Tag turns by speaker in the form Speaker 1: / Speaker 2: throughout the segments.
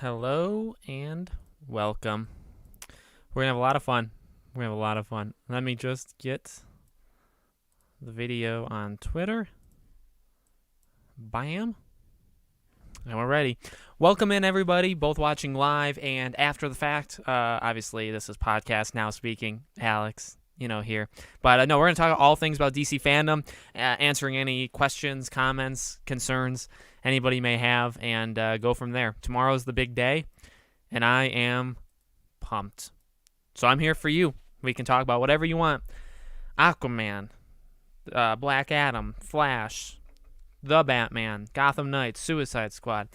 Speaker 1: Hello and welcome. We're gonna have a lot of fun. Let me just get the video on Twitter. Bam. And we're ready. Welcome in, everybody, both watching live and after the fact. Obviously, this is podcast now speaking. Alex, here. But no, we're going to talk all things about DC fandom, answering any questions, comments, concerns anybody may have, and go from there. Tomorrow's the big day, and I am pumped. So I'm here for you. We can talk about whatever you want. Aquaman, Black Adam, Flash, The Batman, Gotham Knights, Suicide Squad,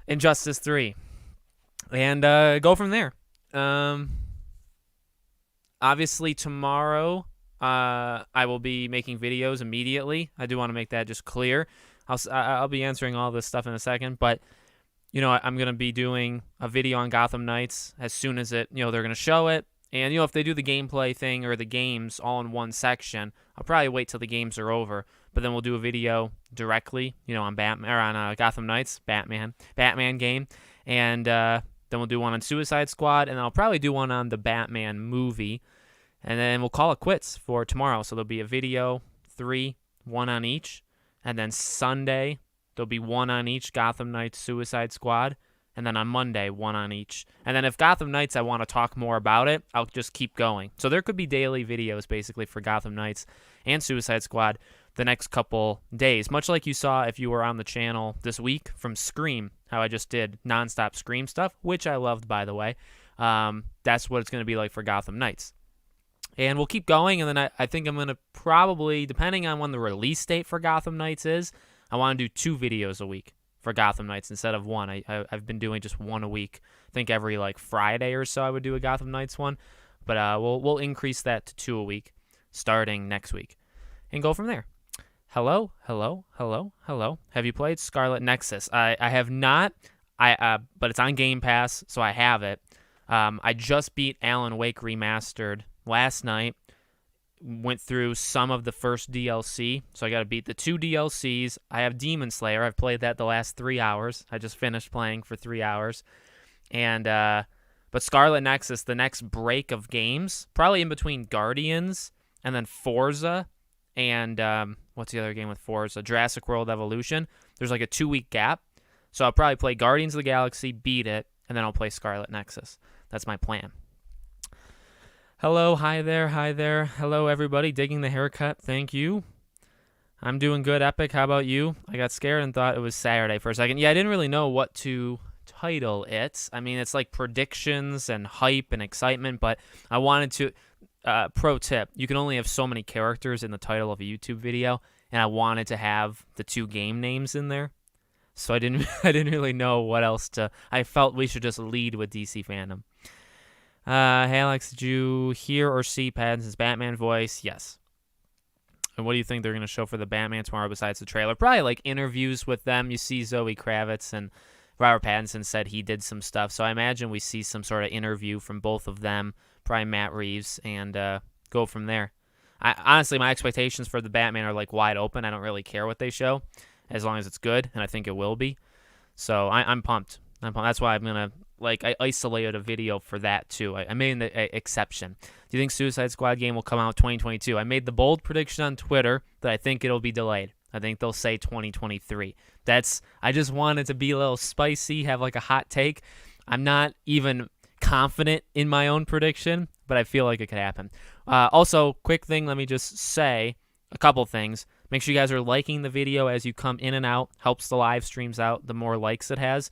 Speaker 1: Injustice 3, and go from there. Obviously, tomorrow I will be making videos immediately. I do want to make that just clear. I'll be answering all this stuff in a second, but I'm going to be doing a video on Gotham Knights as soon as they're going to show it. And if they do the gameplay thing or the games all in one section, I'll probably wait till the games are over. But then we'll do a video directly, on Batman or on Gotham Knights, Batman game, and then we'll do one on Suicide Squad, and I'll probably do one on the Batman movie, and then we'll call it quits for tomorrow. So there'll be a video, 3, 1 on each, and then Sunday there'll be 1 on each Gotham Knights, Suicide Squad. And then on Monday, 1 on each. And then if Gotham Knights, I want to talk more about it, I'll just keep going. So there could be daily videos, basically, for Gotham Knights and Suicide Squad the next couple days. Much like you saw if you were on the channel this week from Scream, how I just did nonstop Scream stuff, which I loved, by the way. That's what it's going to be like for Gotham Knights. And we'll keep going, and then I think I'm going to probably, depending on when the release date for Gotham Knights is, I want to do 2 videos a week for Gotham Knights instead of 1. I've been doing just 1 a week. I think every Friday or so I would do a Gotham Knights one, but we'll increase that to 2 a week starting next week and go from there. Hello. Have you played Scarlet Nexus? I have not. But it's on Game Pass, so I have it. I just beat Alan Wake Remastered last night. Went through some of the first DLC, so I got to beat the 2 DLCs. I have Demon Slayer. I've played that the last 3 hours. I just finished playing for 3 hours. And but Scarlet Nexus, the next break of games, probably in between Guardians and then Forza and what's the other game with Forza? Jurassic World Evolution. There's like a 2-week gap. So I'll probably play Guardians of the Galaxy, beat it, and then I'll play Scarlet Nexus. That's my plan. Hello, hi there. Hello, everybody. Digging the haircut. Thank you. I'm doing good, Epic. How about you? I got scared and thought it was Saturday for a second. Yeah, I didn't really know what to title it. I mean, it's like predictions and hype and excitement, but I wanted to... pro tip, you can only have so many characters in the title of a YouTube video, and I wanted to have the 2 game names in there. So I didn't really know what else to... I felt we should just lead with DC fandom. Hey Alex, did you hear or see Pattinson's Batman voice? Yes. And what do you think they're going to show for the Batman tomorrow besides the trailer? Probably like interviews with them. You see Zoe Kravitz and Robert Pattinson said he did some stuff. So I imagine we see some sort of interview from both of them, probably Matt Reeves, and go from there. Honestly, my expectations for the Batman are like wide open. I don't really care what they show as long as it's good, and I think it will be. So I'm pumped. That's why I'm going to... I isolated a video for that, too. I made an exception. Do you think Suicide Squad game will come out 2022? I made the bold prediction on Twitter that I think it'll be delayed. I think they'll say 2023. I just wanted to be a little spicy, have like a hot take. I'm not even confident in my own prediction, but I feel like it could happen. Also, quick thing, let me just say a couple things. Make sure you guys are liking the video as you come in and out. Helps the live streams out the more likes it has.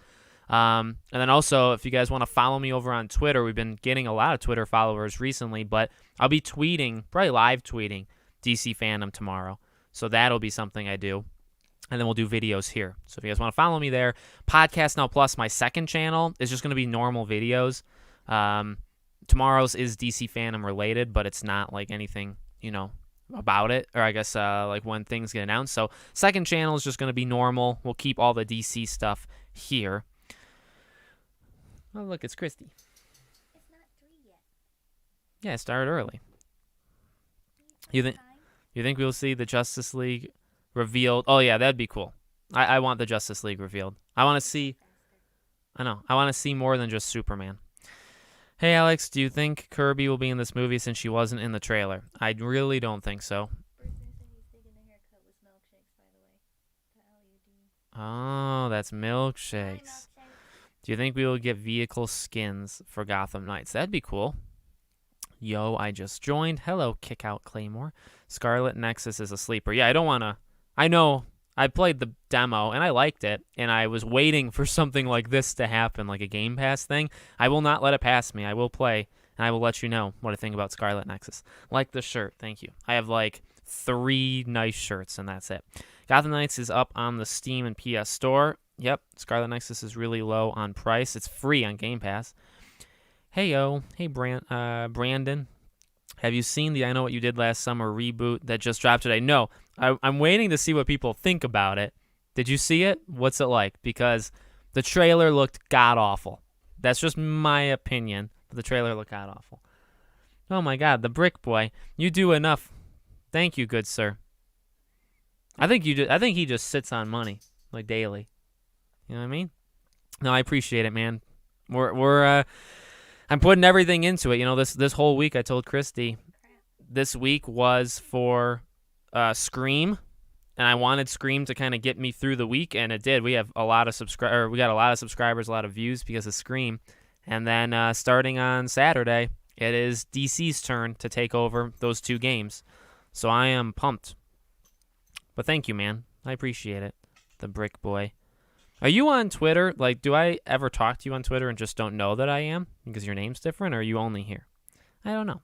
Speaker 1: And then also, if you guys want to follow me over on Twitter, we've been getting a lot of Twitter followers recently, but I'll be tweeting, probably live tweeting DC fandom tomorrow. So that'll be something I do. And then we'll do videos here. So if you guys want to follow me there, Podcast Now Plus, my second channel, is just going to be normal videos. Tomorrow's is DC fandom related, but it's not like anything, about it, or I guess like when things get announced. So second channel is just going to be normal. We'll keep all the DC stuff here. Oh, look, it's Christy.
Speaker 2: It's not 3 yet.
Speaker 1: Yeah, it started early. You think we'll see the Justice League revealed? Oh, yeah, that'd be cool. I want the Justice League revealed. I want to see I know. I want to see more than just Superman. Hey, Alex, do you think Kirby will be in this movie since she wasn't in the trailer? I really don't think so. Oh, that's milkshakes. Do you think we will get vehicle skins for Gotham Knights? That'd be cool. Yo, I just joined. Hello, Kick Out Claymore. Scarlet Nexus is a sleeper. Yeah, I don't want to... I know I played the demo, and I liked it, and I was waiting for something like this to happen, like a Game Pass thing. I will not let it pass me. I will play, and I will let you know what I think about Scarlet Nexus. Like the shirt. Thank you. I have, like, 3 nice shirts, and that's it. Gotham Knights is up on the Steam and PS Store. Yep, Scarlet Nexus is really low on price. It's free on Game Pass. Hey, yo. Hey, Brandon. Have you seen the I Know What You Did Last Summer reboot that just dropped today? No. I'm waiting to see what people think about it. Did you see it? What's it like? Because the trailer looked god-awful. That's just my opinion. But the trailer looked god-awful. Oh, my God. The Brick Boy. You do enough. Thank you, good sir. I think he just sits on money, like, daily. You know what I mean? No, I appreciate it, man. I'm putting everything into it. You know, this whole week I told Christy this week was for Scream, and I wanted Scream to kind of get me through the week, and it did. We have a lot of we got a lot of subscribers, a lot of views because of Scream. And then starting on Saturday, it is DC's turn to take over those 2 games. So I am pumped. But thank you, man. I appreciate it. The Brick Boy. Are you on Twitter? Like, do I ever talk to you on Twitter and just don't know that I am because your name's different, or are you only here? I don't know.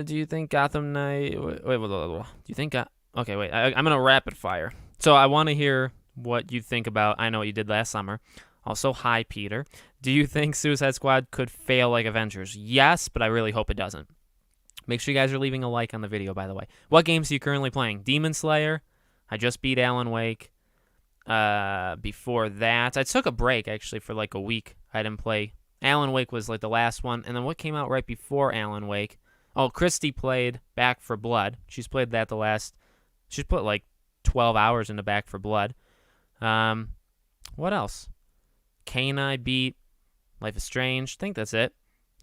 Speaker 1: Do you think Gotham Knight... Wait. Do you think... Okay, wait. I'm going to rapid fire. So I want to hear what you think about I Know What You Did Last Summer. Also, hi, Peter. Do you think Suicide Squad could fail like Avengers? Yes, but I really hope it doesn't. Make sure you guys are leaving a like on the video, by the way. What games are you currently playing? Demon Slayer. I just beat Alan Wake. Before that, I took a break, actually, for like a week. I didn't play. Alan Wake was like the last one. And then what came out right before Alan Wake? Oh, Christy played Back for Blood. She's played that she's put like 12 hours into Back for Blood. What else? Kane I beat. Life is Strange. I think that's it.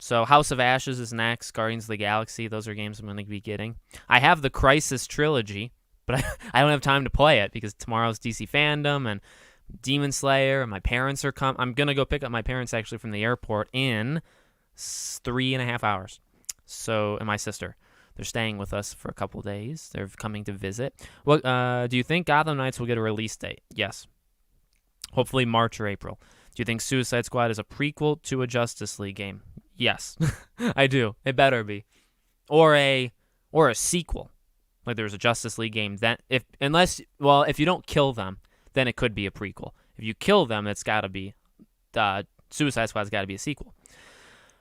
Speaker 1: So House of Ashes is next. Guardians of the Galaxy. Those are games I'm going to be getting. I have the Crisis trilogy, but I don't have time to play it because tomorrow's DC Fandom and Demon Slayer, and my parents are I'm going to go pick up my parents actually from the airport in 3.5 hours. So, and my sister. They're staying with us for a couple days. They're coming to visit. Well, do you think Gotham Knights will get a release date? Yes. Hopefully March or April. Do you think Suicide Squad is a prequel to a Justice League game? Yes. I do. It better be. Or a sequel. Like there's a Justice League game that if you don't kill them, then it could be a prequel. If you kill them, it's got to be Suicide Squad's got to be a sequel.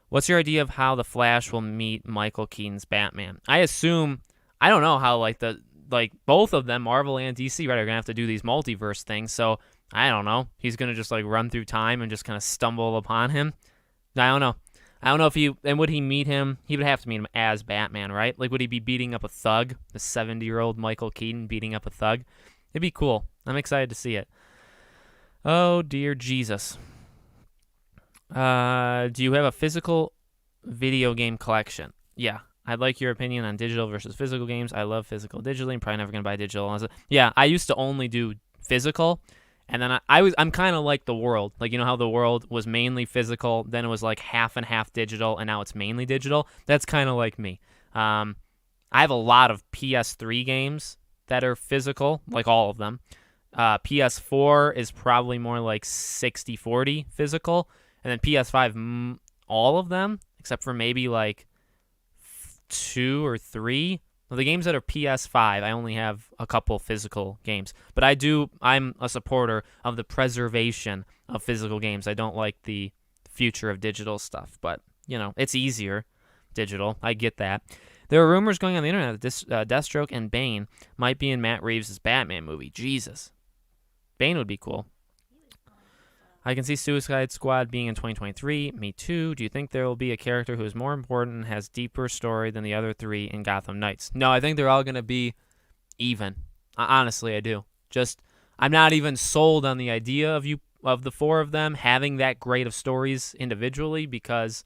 Speaker 1: What's your idea of how the Flash will meet Michael Keaton's Batman? I assume I don't know how both of them, Marvel and DC, right, are gonna have to do these multiverse things. So I don't know. He's gonna just like run through time and just kind of stumble upon him. I don't know. I don't know if would he meet him? He would have to meet him as Batman, right? Like, would he be beating up a thug? The 70-year-old Michael Keaton beating up a thug? It'd be cool. I'm excited to see it. Oh, dear Jesus. Do you have a physical video game collection? Yeah. I'd like your opinion on digital versus physical games. I love physical digitally. I'm probably never going to buy digital. Yeah, I used to only do physical. And then I'm kind of like the world. Like, you know how the world was mainly physical, then it was like half and half digital, and now it's mainly digital? That's kind of like me. I have a lot of PS3 games that are physical, like all of them. PS4 is probably more like 60-40 physical. And then PS5, all of them, except for maybe like 2 or 3. Well, the games that are PS5, I only have a couple physical games. But I'm a supporter of the preservation of physical games. I don't like the future of digital stuff. But, you know, it's easier, digital. I get that. There are rumors going on the internet that Deathstroke and Bane might be in Matt Reeves' Batman movie. Jesus. Bane would be cool. I can see Suicide Squad being in 2023. Me too. Do you think there will be a character who is more important and has deeper story than the other 3 in Gotham Knights? No, I think they're all going to be even. Honestly, I do. I'm not even sold on the idea of you of the four of them having that great of stories individually, because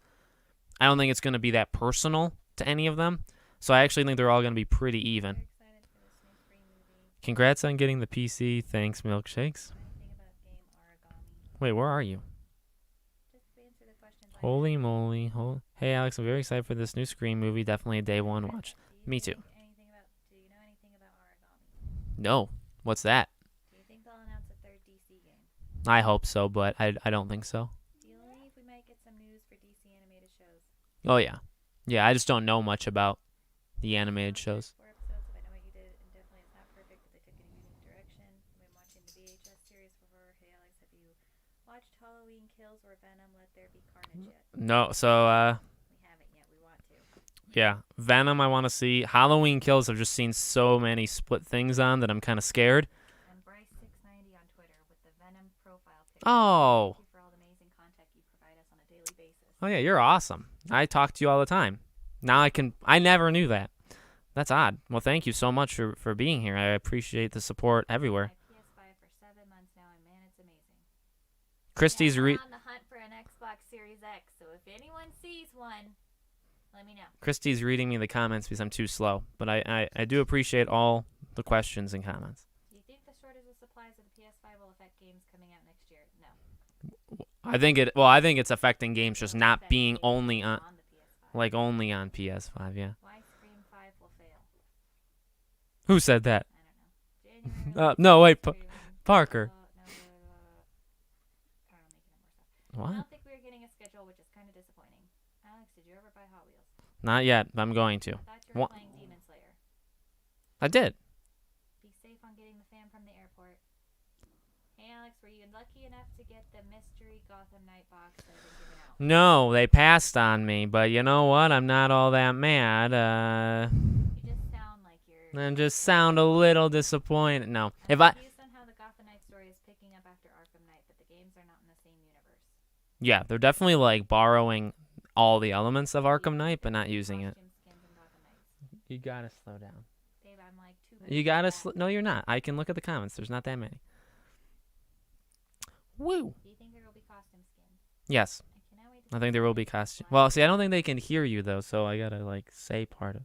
Speaker 1: I don't think it's going to be that personal to any of them. So I actually think they're all going to be pretty even.
Speaker 2: Very excited for this new Scream movie.
Speaker 1: Congrats on getting the PC. Thanks, milkshakes.
Speaker 2: Anything about game origami?
Speaker 1: Wait, where are you?
Speaker 2: Just answer the questions.
Speaker 1: Holy moly. Hey, Alex, I'm very excited for this new Scream movie. Definitely a day one watch. Me too.
Speaker 2: Do you know anything about origami?
Speaker 1: No. What's that?
Speaker 2: Do you think they'll announce a third DC game?
Speaker 1: I hope so, but I don't think so.
Speaker 2: Do you believe we might get some news for DC animated shows?
Speaker 1: Oh, yeah. Yeah, I just don't know much about the animated shows.
Speaker 2: 4 episodes of I Know What You Did, and definitely it's not perfect, but they took it in a unique direction. I've been watching the VHS series for horror. Hey Alex, have you watched Halloween Kills or Venom Let There Be Carnage yet?
Speaker 1: No, so,
Speaker 2: We haven't yet. We want to.
Speaker 1: yeah. Venom, I want to see. Halloween Kills, I've just seen so many split things on that I'm kind of scared.
Speaker 2: And Bryce690 on Twitter with the Venom profile picture.
Speaker 1: Oh.
Speaker 2: Thank you for all the amazing content you provide us on a daily basis.
Speaker 1: Oh, yeah, you're awesome. I talk to you all the time. Now I never knew that. That's odd. Well, thank you so much for being here. I appreciate the support everywhere.
Speaker 2: I have PS5 for 7 months now, and man, it's amazing.
Speaker 1: Christy's
Speaker 2: I'm
Speaker 1: re-
Speaker 2: on the hunt for an Xbox Series X, so if anyone sees one, let me know.
Speaker 1: Christy's reading me the comments because I'm too slow. But I do appreciate all the questions and comments.
Speaker 2: Do you think the shortage of supplies of the PS5 will affect games coming out next year? No.
Speaker 1: I think it's affecting games just not being only on
Speaker 2: the PS5.
Speaker 1: only on PS5, yeah.
Speaker 2: Why Scream 5 will fail?
Speaker 1: Who said that?
Speaker 2: I don't know. January
Speaker 1: No, wait,
Speaker 2: Scream-
Speaker 1: Parker.
Speaker 2: I don't know, making up more stuff. I
Speaker 1: What?
Speaker 2: don't think we were getting a schedule, which is kind of disappointing. Alex, did you ever buy Hot Wheels?
Speaker 1: Not yet. I'm going to.
Speaker 2: I thought you were
Speaker 1: What?
Speaker 2: playing Demon Slayer.
Speaker 1: I did.
Speaker 2: Be safe on getting the fan from the airport. Hey Alex, were you lucky enough to get the mystery Gotham Knight box that had been given out?
Speaker 1: No, they passed on me, but you know what? I'm not all that mad.
Speaker 2: You just sound like you're...
Speaker 1: I just sound a little disappointed. No. If I
Speaker 2: Confused on how the Gotham Knight story is picking up after Arkham Knight, but the games are not in the same universe.
Speaker 1: Yeah, they're definitely like borrowing all the elements of Arkham Knight, but not using it.
Speaker 2: Costume skins in Gotham Knights.
Speaker 1: You gotta slow down.
Speaker 2: Babe, I'm like 2
Speaker 1: You gotta no, you're not. I can look at the comments. There's not that many. Woo.
Speaker 2: Do you think there will be costume skins?
Speaker 1: Yes,
Speaker 2: I cannot wait to
Speaker 1: I
Speaker 2: see
Speaker 1: think there will be
Speaker 2: the
Speaker 1: costume.
Speaker 2: next
Speaker 1: Well,
Speaker 2: one.
Speaker 1: see, I don't think they can hear you though, so I gotta like say part of.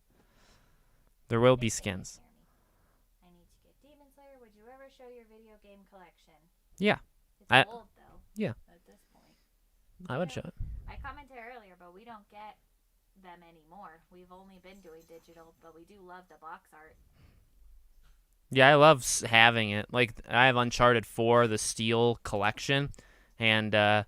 Speaker 1: There will be
Speaker 2: They can't
Speaker 1: skins.
Speaker 2: hear me. I need to get Demon Slayer. Would you ever show your video game collection?
Speaker 1: Yeah,
Speaker 2: It's
Speaker 1: I-
Speaker 2: old though.
Speaker 1: Yeah.
Speaker 2: At this point.
Speaker 1: I would show it.
Speaker 2: I commented earlier, but we don't get them anymore. We've only been doing digital, but we do love the box art.
Speaker 1: Yeah, I love having it. Like I have Uncharted 4, the Steel collection, and I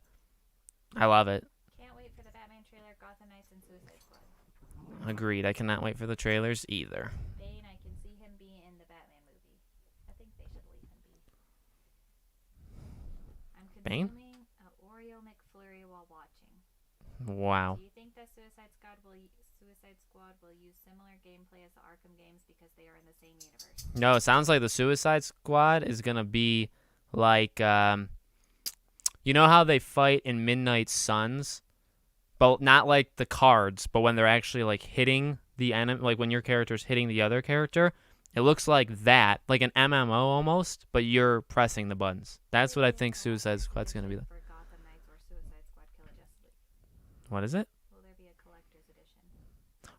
Speaker 1: love it.
Speaker 2: Can't wait for the Batman trailer, Gotham Knights, and Suicide Squad.
Speaker 1: Agreed. I cannot wait for the trailers either.
Speaker 2: Bane, I can see him be in the Batman movie. I think they should leave him be. I'm
Speaker 1: Bane?
Speaker 2: consuming a Oreo McFlurry while watching.
Speaker 1: Wow.
Speaker 2: Do you think the Suicide Squad will use similar gameplay as the Arkham games because they are in the same universe?
Speaker 1: No, it sounds like the Suicide Squad is gonna be like, you know how they fight in Midnight Suns, but not like the cards, but when they're actually like hitting the enemy, like when your character's hitting the other character, it looks like that, like an MMO almost, but you're pressing the buttons. That's what I think Suicide Squad's gonna be like.
Speaker 2: For Gotham Knights or Suicide Squad Kill Justice League.
Speaker 1: What is it?
Speaker 2: Will there be a collector's edition?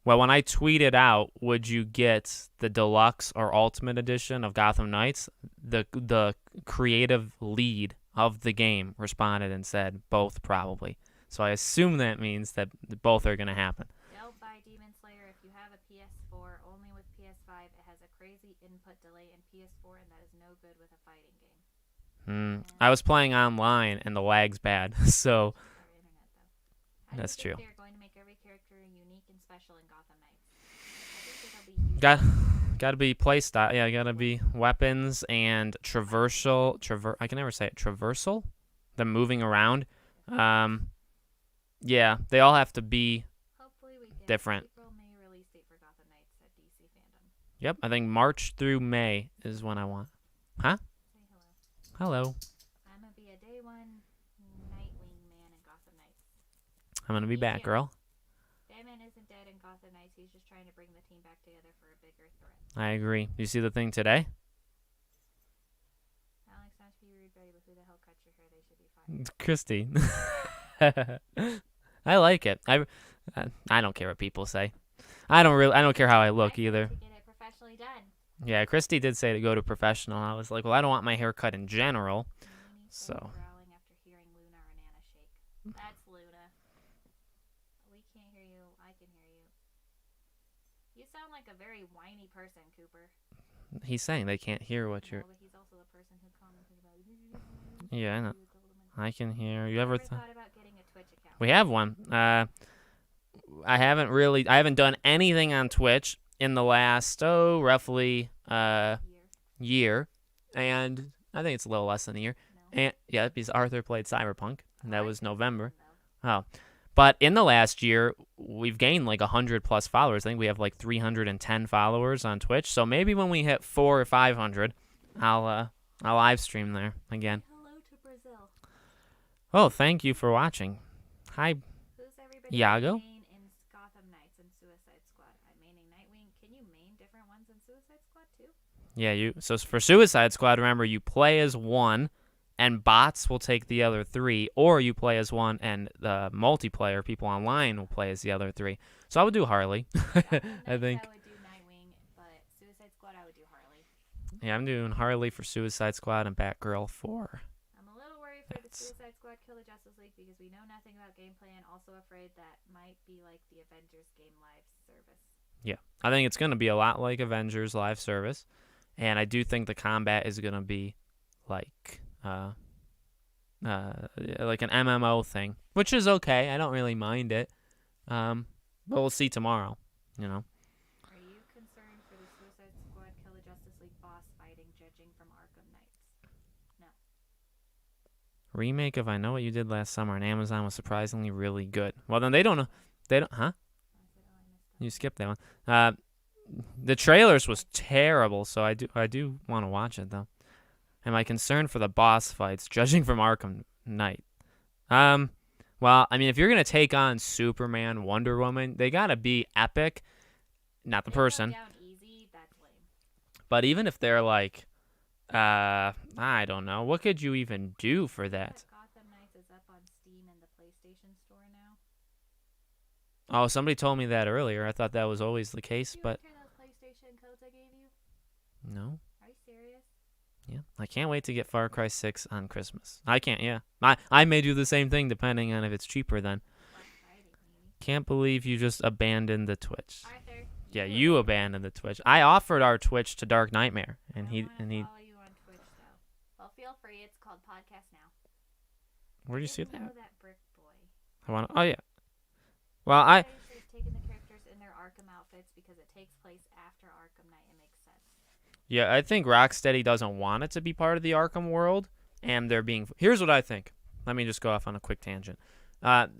Speaker 1: Well, when I tweeted out, would you get the deluxe or ultimate edition of Gotham Knights? The creative lead of the game responded and said both probably. So I assume that means that both are going to happen.
Speaker 2: Don't buy Demon Slayer if you have a PS4. Only with PS5. It has a crazy input delay in PS4, and that is no good with a fighting game.
Speaker 1: I was playing online and the lag's bad, so
Speaker 2: Our internet, though. I
Speaker 1: That's
Speaker 2: think
Speaker 1: true.
Speaker 2: They're going to make every character unique and special in Gotham Knights. I think it'll be
Speaker 1: got to be play style. Yeah, got to be weapons and traversal. I can never say it. Traversal, the moving around. Yeah, they all have to be
Speaker 2: Hopefully we get
Speaker 1: different.
Speaker 2: April, May release date for Gotham Knights at DC Fandom.
Speaker 1: Yep, I think March through May is when I want. Huh?
Speaker 2: Say hello.
Speaker 1: Hello.
Speaker 2: I'm gonna be a day one Nightwing man in Gotham Knights.
Speaker 1: I'm gonna be back, girl.
Speaker 2: Batman isn't dead in Gotham Knights. He's just trying to bring the team back together for a bigger threat.
Speaker 1: I agree. You see the thing today?
Speaker 2: Alex, not to be rude, anybody, but who the hell cuts your hair? They should be fired.
Speaker 1: Christy. I like it. I don't care what people say. I don't care how I look either.
Speaker 2: To get it professionally done.
Speaker 1: Yeah, Christy did say to go to professional. I was like, well, I don't want my hair cut in general. So.
Speaker 2: Growling after hearing Luna or Nana shake. That's Luna. We can't hear you. I can hear you. You sound like a very whiny person, Cooper.
Speaker 1: He's saying they can't hear what you're.
Speaker 2: But he's also the person who commented about.
Speaker 1: Yeah, I know. I can hear. You ever
Speaker 2: thought about getting a Twitch account?
Speaker 1: We have one. I haven't done anything on Twitch in the last roughly year, and I think it's a little less than a year. No. And yeah, because Arthur played Cyberpunk, and that was November. Oh, but in the last year, we've gained like 100+ followers. I think we have like 310 followers on Twitch. So maybe when we hit 400 or 500, I'll live stream there again.
Speaker 2: Hello to Brazil.
Speaker 1: Oh, thank you for watching. Hi,
Speaker 2: who's everybody
Speaker 1: Iago.
Speaker 2: Main in Gotham Knights and Suicide Squad? I'm maining Nightwing. Can you main different ones in Suicide Squad too?
Speaker 1: Yeah, so for Suicide Squad, remember you play as one, and bots will take the other 3, or you play as one, and the multiplayer people online will play as the other 3. So I would do Harley. I think.
Speaker 2: I would do Nightwing, but Suicide Squad I would do Harley.
Speaker 1: Yeah, I'm doing Harley for Suicide Squad and Batgirl for.
Speaker 2: I'm a little worried for the Suicide Squad Kill the Justice League because we know nothing about gameplay, and also afraid that might be like the Avengers game live service.
Speaker 1: Yeah, I think it's going to be a lot like Avengers live service, and I do think the combat is going to be like like an MMO thing, which is okay. I don't really mind it. But we'll see tomorrow, you know.
Speaker 2: Are you concerned for the Suicide Squad Kill the Justice League boss fighting, judging from Arkham Knights? No.
Speaker 1: Remake of I Know What You Did Last Summer on Amazon was surprisingly really good. Well, then they don't, huh? You skipped that one. The trailers was terrible, so I do want to watch it though. Am I concerned for the boss fights, judging from Arkham Knight? Well, I mean, if you're gonna take on Superman, Wonder Woman, they gotta be epic. Not the person.
Speaker 2: Down easy, that's lame.
Speaker 1: But even if they're like, I don't know, what could you even do for that?
Speaker 2: Gotham Knights is up on Steam and the PlayStation Store now.
Speaker 1: Oh, somebody told me that earlier. I thought that was always the case, but.
Speaker 2: Did you enter those PlayStation codes I gave you?
Speaker 1: No.
Speaker 2: Are you serious?
Speaker 1: Yeah, I can't wait to get Far Cry 6 on Christmas. I can't, yeah. I may do the same thing depending on if it's cheaper then. Can't believe you just abandoned the Twitch.
Speaker 2: Arthur.
Speaker 1: Yeah, you abandoned the Twitch. I offered our Twitch to Dark Nightmare, and he
Speaker 2: follow you on Twitch though. Well, feel free. It's called Podcast Now.
Speaker 1: Where do you see that?
Speaker 2: That brick boy.
Speaker 1: I want. Oh yeah. Well, I.
Speaker 2: They've taken the characters in their Arkham outfits because it takes place after Arkham Knight. It makes sense.
Speaker 1: Yeah, I think Rocksteady doesn't want it to be part of the Arkham world, and they're being. Here's what I think. Let me just go off on a quick tangent.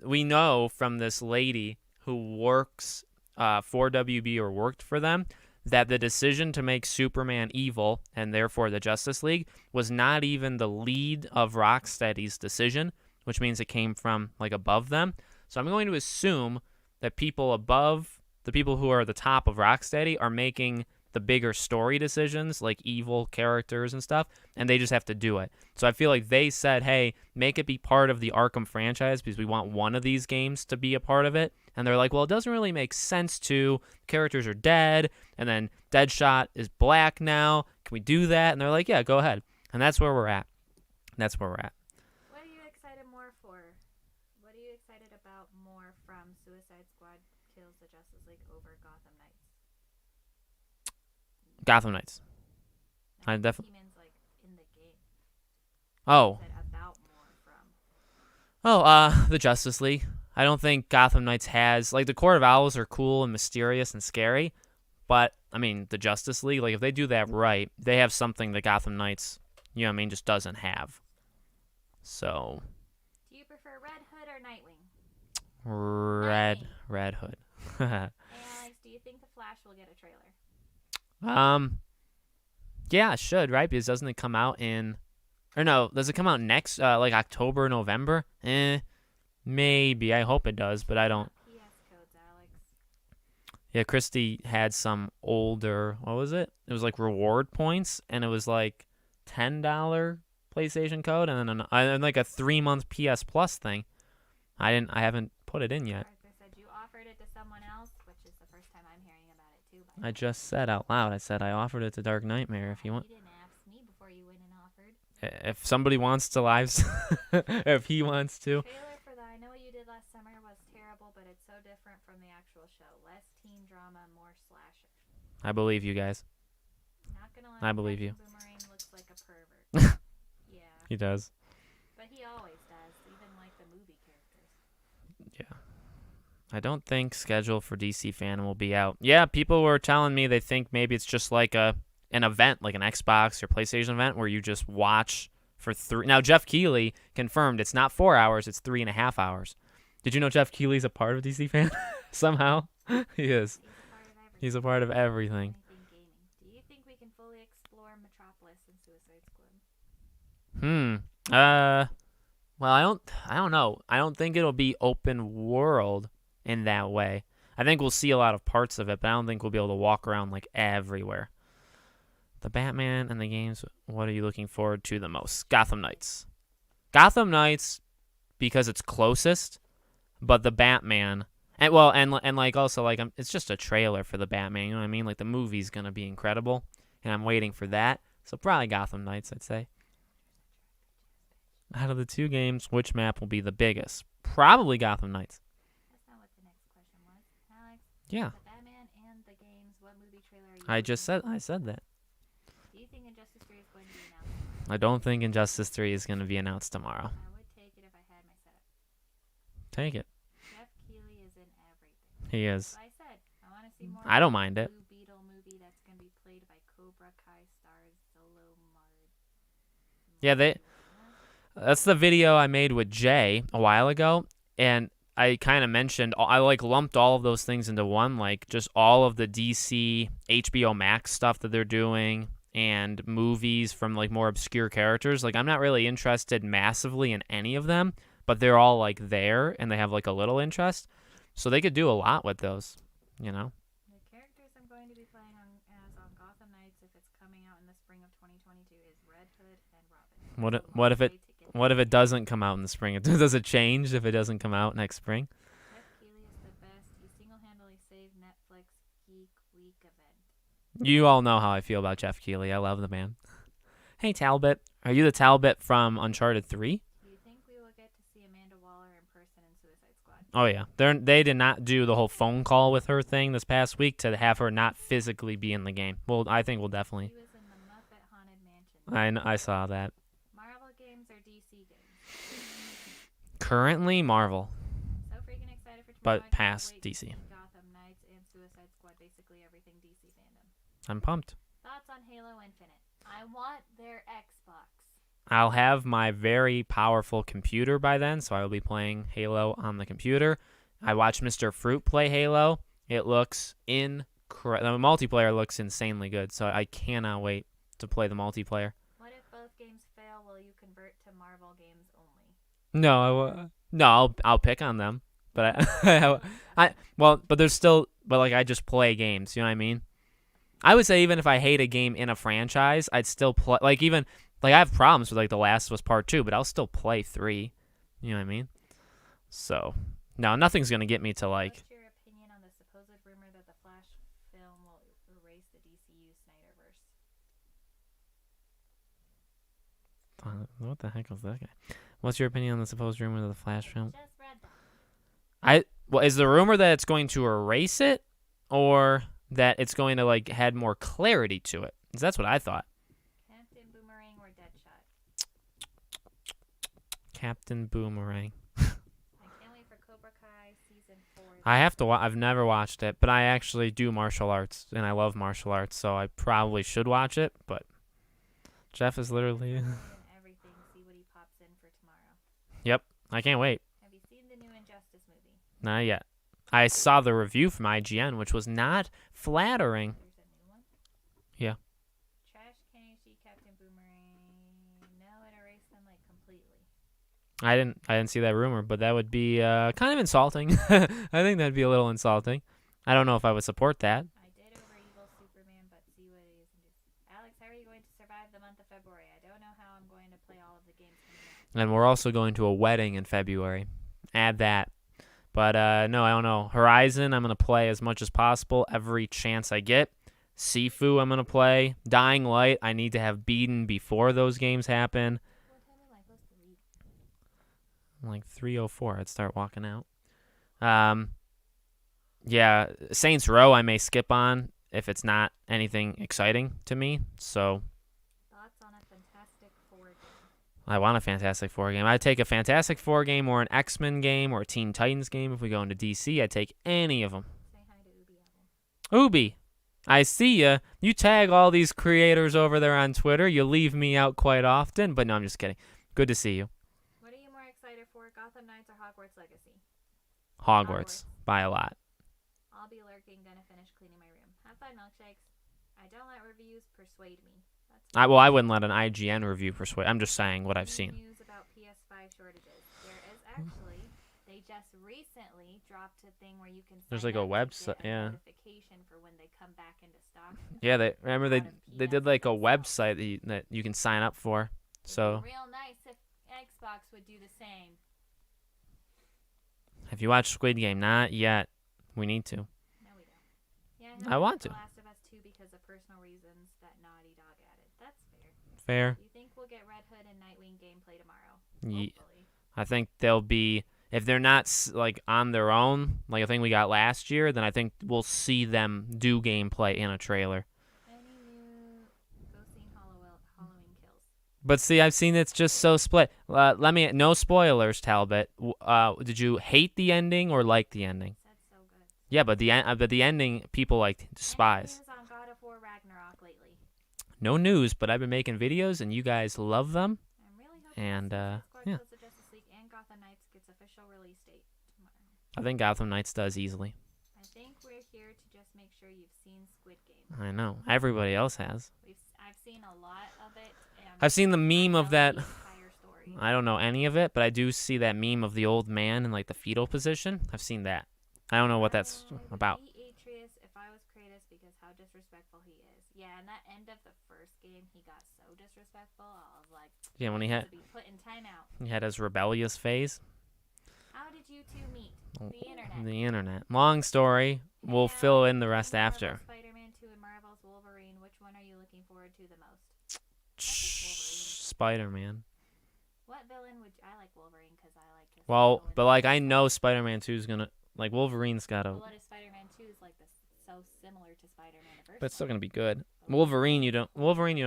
Speaker 1: We know from this lady who works for WB or worked for them that the decision to make Superman evil and therefore the Justice League was not even the lead of Rocksteady's decision, which means it came from like above them. So I'm going to assume that people above, the people who are the top of Rocksteady, are making the bigger story decisions, like evil characters and stuff, and they just have to do it. So I feel like they said, hey, make it be part of the Arkham franchise because we want one of these games to be a part of it. And they're like, well, it doesn't really make sense to. Characters are dead, and then Deadshot is black now. Can we do that? And they're like, yeah, go ahead. And that's where we're at. That's where we're at.
Speaker 2: What are you excited more for? What are you excited about more from Suicide Squad Kills the Justice League over Gotham Knights?
Speaker 1: Gotham Knights.
Speaker 2: No,
Speaker 1: I definitely.
Speaker 2: He means like in the game.
Speaker 1: Oh.
Speaker 2: About more from.
Speaker 1: Oh, the Justice League. I don't think Gotham Knights has, like, the Court of Owls are cool and mysterious and scary, but I mean the Justice League, like if they do that right, they have something that Gotham Knights, you know what I mean, just doesn't have. So.
Speaker 2: Do you prefer Red Hood or Nightwing?
Speaker 1: Red Hood.
Speaker 2: Alex, do you think the Flash will get a trailer?
Speaker 1: Yeah, it should, right? Because doesn't it come out in, or no, does it come out next, like October, November? Maybe. I hope it does, but I don't.
Speaker 2: PS codes, Alex.
Speaker 1: Yeah, Christy had some older, what was it? It was like reward points, and it was like $10 PlayStation code and like a 3-month PS Plus thing. I haven't put it in yet.
Speaker 2: Arthur said you offered it to someone else, which is the first time I'm hearing about it too.
Speaker 1: I just said out loud. I said I offered it to Dark Nightmare if you want.
Speaker 2: You didn't ask me before you went and offered.
Speaker 1: If somebody wants to if he wants to.
Speaker 2: Trailer for the I Know What You Did Last Summer was terrible, but it's so different from the actual show. Less teen drama, more slasher.
Speaker 1: I believe you guys.
Speaker 2: Not gonna lie,
Speaker 1: I believe you.
Speaker 2: Boomerang looks like a pervert. Yeah.
Speaker 1: He does.
Speaker 2: But he always does, even like the movie characters.
Speaker 1: Yeah. I don't think schedule for DC Fandom will be out. Yeah, people were telling me they think maybe it's just like an event, like an Xbox or PlayStation event where you just watch for 3. Now, Jeff Keighley confirmed it's not 4 hours, it's 3.5 hours. Did you know Jeff Keighley's a part of DC Fandom? Somehow? He is. He's a part of everything.
Speaker 2: Do you think we can fully explore Metropolis and Suicide Squad?
Speaker 1: Well, I don't know. I don't think it'll be open world in that way. I think we'll see a lot of parts of it, but I don't think we'll be able to walk around like everywhere. The Batman and the games, what are you looking forward to the most? Gotham Knights. Gotham Knights because it's closest, but the Batman and like also like it's just a trailer for the Batman, you know what I mean? Like the movie's going to be incredible and I'm waiting for that. So probably Gotham Knights, I'd say. Out of the 2 games, which map will be the biggest? Probably Gotham Knights.
Speaker 2: That's not what the next question was. Alex,
Speaker 1: yeah.
Speaker 2: The Batman and the games, what movie trailer are you
Speaker 1: I said that.
Speaker 2: Do you think Injustice 3 is going to be announced?
Speaker 1: I don't think Injustice 3 is going to be announced tomorrow.
Speaker 2: I would take it if I had my setup.
Speaker 1: Take it.
Speaker 2: Jeff Keighley is in everything.
Speaker 1: He is.
Speaker 2: So I said, I want to see more.
Speaker 1: I don't mind it.
Speaker 2: Blue Beetle movie that's going to be played by Cobra Kai stars Solo Mard.
Speaker 1: Yeah, that's the video I made with Jay a while ago, and I kind of mentioned, I like lumped all of those things into one, like just all of the DC HBO Max stuff that they're doing and movies from like more obscure characters. Like I'm not really interested massively in any of them, but they're all like there and they have like a little interest. So they could do a lot with those, you know?
Speaker 2: The characters I'm going to be playing on Gotham Knights, if it's coming out in the spring of 2022, is Red Hood and Robin.
Speaker 1: What if it doesn't come out in the spring? Does it change if it doesn't come out next spring?
Speaker 2: Jeff Keighley is the best. He single-handedly saved Netflix Geek Week event.
Speaker 1: You all know how I feel about Jeff Keighley. I love the man. Hey, Talbot. Are you the Talbot from Uncharted 3?
Speaker 2: Do you think we will get to see Amanda Waller in person in Suicide Squad?
Speaker 1: Oh, yeah. They did not do the whole phone call with her thing this past week to have her not physically be in the game. Well, I think we'll definitely.
Speaker 2: He was in the Muppet Haunted Mansion.
Speaker 1: I saw that.
Speaker 2: Marvel games or DC games?
Speaker 1: Currently, Marvel.
Speaker 2: So freaking excited for tomorrow.
Speaker 1: But past DC.
Speaker 2: Gotham Knights and Suicide Squad, basically everything DC fandom.
Speaker 1: I'm pumped.
Speaker 2: Thoughts on Halo Infinite? I want their Xbox.
Speaker 1: I'll have my very powerful computer by then, so I will be playing Halo on the computer. I watched Mr. Fruit play Halo. It looks incredible. The multiplayer looks insanely good, so I cannot wait to play the multiplayer.
Speaker 2: What if both games fail? Will you convert to Marvel games only?
Speaker 1: No, I'll pick on them. But but there's still, but like I just play games, you know what I mean? I would say even if I hate a game in a franchise, I'd still play, like even, like I have problems with like The Last of Us Part 2, but I'll still play 3, you know what I mean? So, no, nothing's going to get me to like.
Speaker 2: What's your opinion on the supposed rumor that the Flash film will erase the DCU Snyderverse?
Speaker 1: What the heck was that guy? What's your opinion on the supposed rumor of the Flash film?
Speaker 2: Just read that.
Speaker 1: Well, is the rumor that it's going to erase it, or that it's going to like add more clarity to it? 'Cause that's what I thought.
Speaker 2: Captain Boomerang or Deadshot?
Speaker 1: Captain Boomerang.
Speaker 2: I can't wait for Cobra Kai season 4.
Speaker 1: I have to. I've never watched it, but I actually do martial arts, and I love martial arts, so I probably should watch it. But Jeff is literally.
Speaker 2: Everything. See what he pops in for tomorrow.
Speaker 1: Yep, I can't wait.
Speaker 2: Have you seen the new Injustice movie?
Speaker 1: Not yet. I saw the review from IGN, which was not flattering.
Speaker 2: There's a new one?
Speaker 1: Yeah.
Speaker 2: Trash Can You See Captain Boomerang? No, it erased them like completely.
Speaker 1: I didn't see that rumor, but that would be kind of insulting. I think that'd be a little insulting. I don't know if I would support that.
Speaker 2: I did over Evil Superman, but see what it is. Alex, how are you going to survive the month of February? I don't know how I'm going to play all
Speaker 1: And we're also going to a wedding in February. Add that. But no, I don't know. Horizon, I'm going to play as much as possible every chance I get. Sifu, I'm going to play. Dying Light, I need to have beaten before those games happen.
Speaker 2: What time am I supposed to leave?
Speaker 1: Like 3:04, I'd start walking out. Yeah, Saints Row I may skip on if it's not anything exciting to me. So
Speaker 2: Thoughts on a Fantastic Four game?
Speaker 1: I want a Fantastic Four game. I'd take a Fantastic Four game or an X-Men game or a Teen Titans game. If we go into DC, I'd take any of them.
Speaker 2: Say hi to Ubi Apple.
Speaker 1: Ubi, I see ya. You tag all these creators over there on Twitter. You leave me out quite often, but no, I'm just kidding. Good to see you.
Speaker 2: What are you more excited for, Gotham Knights or Hogwarts Legacy?
Speaker 1: Hogwarts, by a lot.
Speaker 2: I'll be lurking, gonna finish cleaning my room. Have fun, milkshakes. I don't let reviews persuade me.
Speaker 1: I wouldn't let an IGN review persuade. I'm just saying what I've seen.
Speaker 2: News about PS5 shortages. There is actually, they just recently dropped a thing where you can sign
Speaker 1: There's like a
Speaker 2: up to
Speaker 1: website,
Speaker 2: get a
Speaker 1: yeah.
Speaker 2: notification for when they come back into stock.
Speaker 1: Yeah, they remember
Speaker 2: A lot
Speaker 1: they
Speaker 2: of
Speaker 1: did like a
Speaker 2: PS
Speaker 1: website that you can sign up for.
Speaker 2: It'd
Speaker 1: So
Speaker 2: be real nice if Xbox would do the same.
Speaker 1: have you watched Squid Game? Not yet. We need to.
Speaker 2: No, we don't. Yeah,
Speaker 1: I want to.
Speaker 2: The Last of Us 2 because of personal reasons that Naughty Dog added. That's fair.
Speaker 1: Fair.
Speaker 2: Do you think we'll get Red Hood and Nightwing gameplay tomorrow?
Speaker 1: Ye-
Speaker 2: Hopefully.
Speaker 1: I think they'll be, if they're not like on their own, like a thing we got last year, then I think we'll see them do gameplay in a trailer.
Speaker 2: Any new Ghosting Halloween kills?
Speaker 1: But see, I've seen it's just so split. No spoilers, Talbot. Did you hate the ending or like the ending?
Speaker 2: That's so good.
Speaker 1: Yeah, but the ending people like despise.
Speaker 2: Any news on God of War Ragnarok lately?
Speaker 1: No news, but I've been making videos and you guys love them.
Speaker 2: I'm really hoping
Speaker 1: And
Speaker 2: Suicide Squad
Speaker 1: yeah,
Speaker 2: Kills the Justice League and Gotham Knights gets official release date tomorrow.
Speaker 1: I think Gotham Knights does easily.
Speaker 2: I think we're here to just make sure you've seen Squid Game.
Speaker 1: I know everybody else has.
Speaker 2: I've seen a lot of it. And
Speaker 1: I've seen the meme
Speaker 2: I
Speaker 1: of
Speaker 2: know
Speaker 1: that.
Speaker 2: the entire story.
Speaker 1: I don't know any of it, but I do see that meme of the old man in like the fetal position. I've seen that. I don't know what that's
Speaker 2: I would
Speaker 1: about.
Speaker 2: be Atreus if I was Kratos because how disrespectful he is. Yeah, and that end of the first game, he got so disrespectful. I was like,
Speaker 1: Yeah, when he
Speaker 2: needs
Speaker 1: had
Speaker 2: to be put in timeout.
Speaker 1: his rebellious phase.
Speaker 2: How did you two meet?
Speaker 1: Oh,
Speaker 2: The internet.
Speaker 1: The internet. Long story. We'll fill in the rest
Speaker 2: Marvel's
Speaker 1: after.
Speaker 2: Spider-Man 2 and Marvel's Wolverine. Which one are you looking forward to the most? Wolverine.
Speaker 1: Spider-Man.
Speaker 2: What villain would I like Wolverine because I like his
Speaker 1: Well,
Speaker 2: villain.
Speaker 1: but like I know Spider-Man 2 is gonna like Wolverine's got a,
Speaker 2: What if Spider-Man 2 is like this so similar to Spider-Man the first
Speaker 1: but it's still
Speaker 2: one?
Speaker 1: gonna be good. Wolverine you don't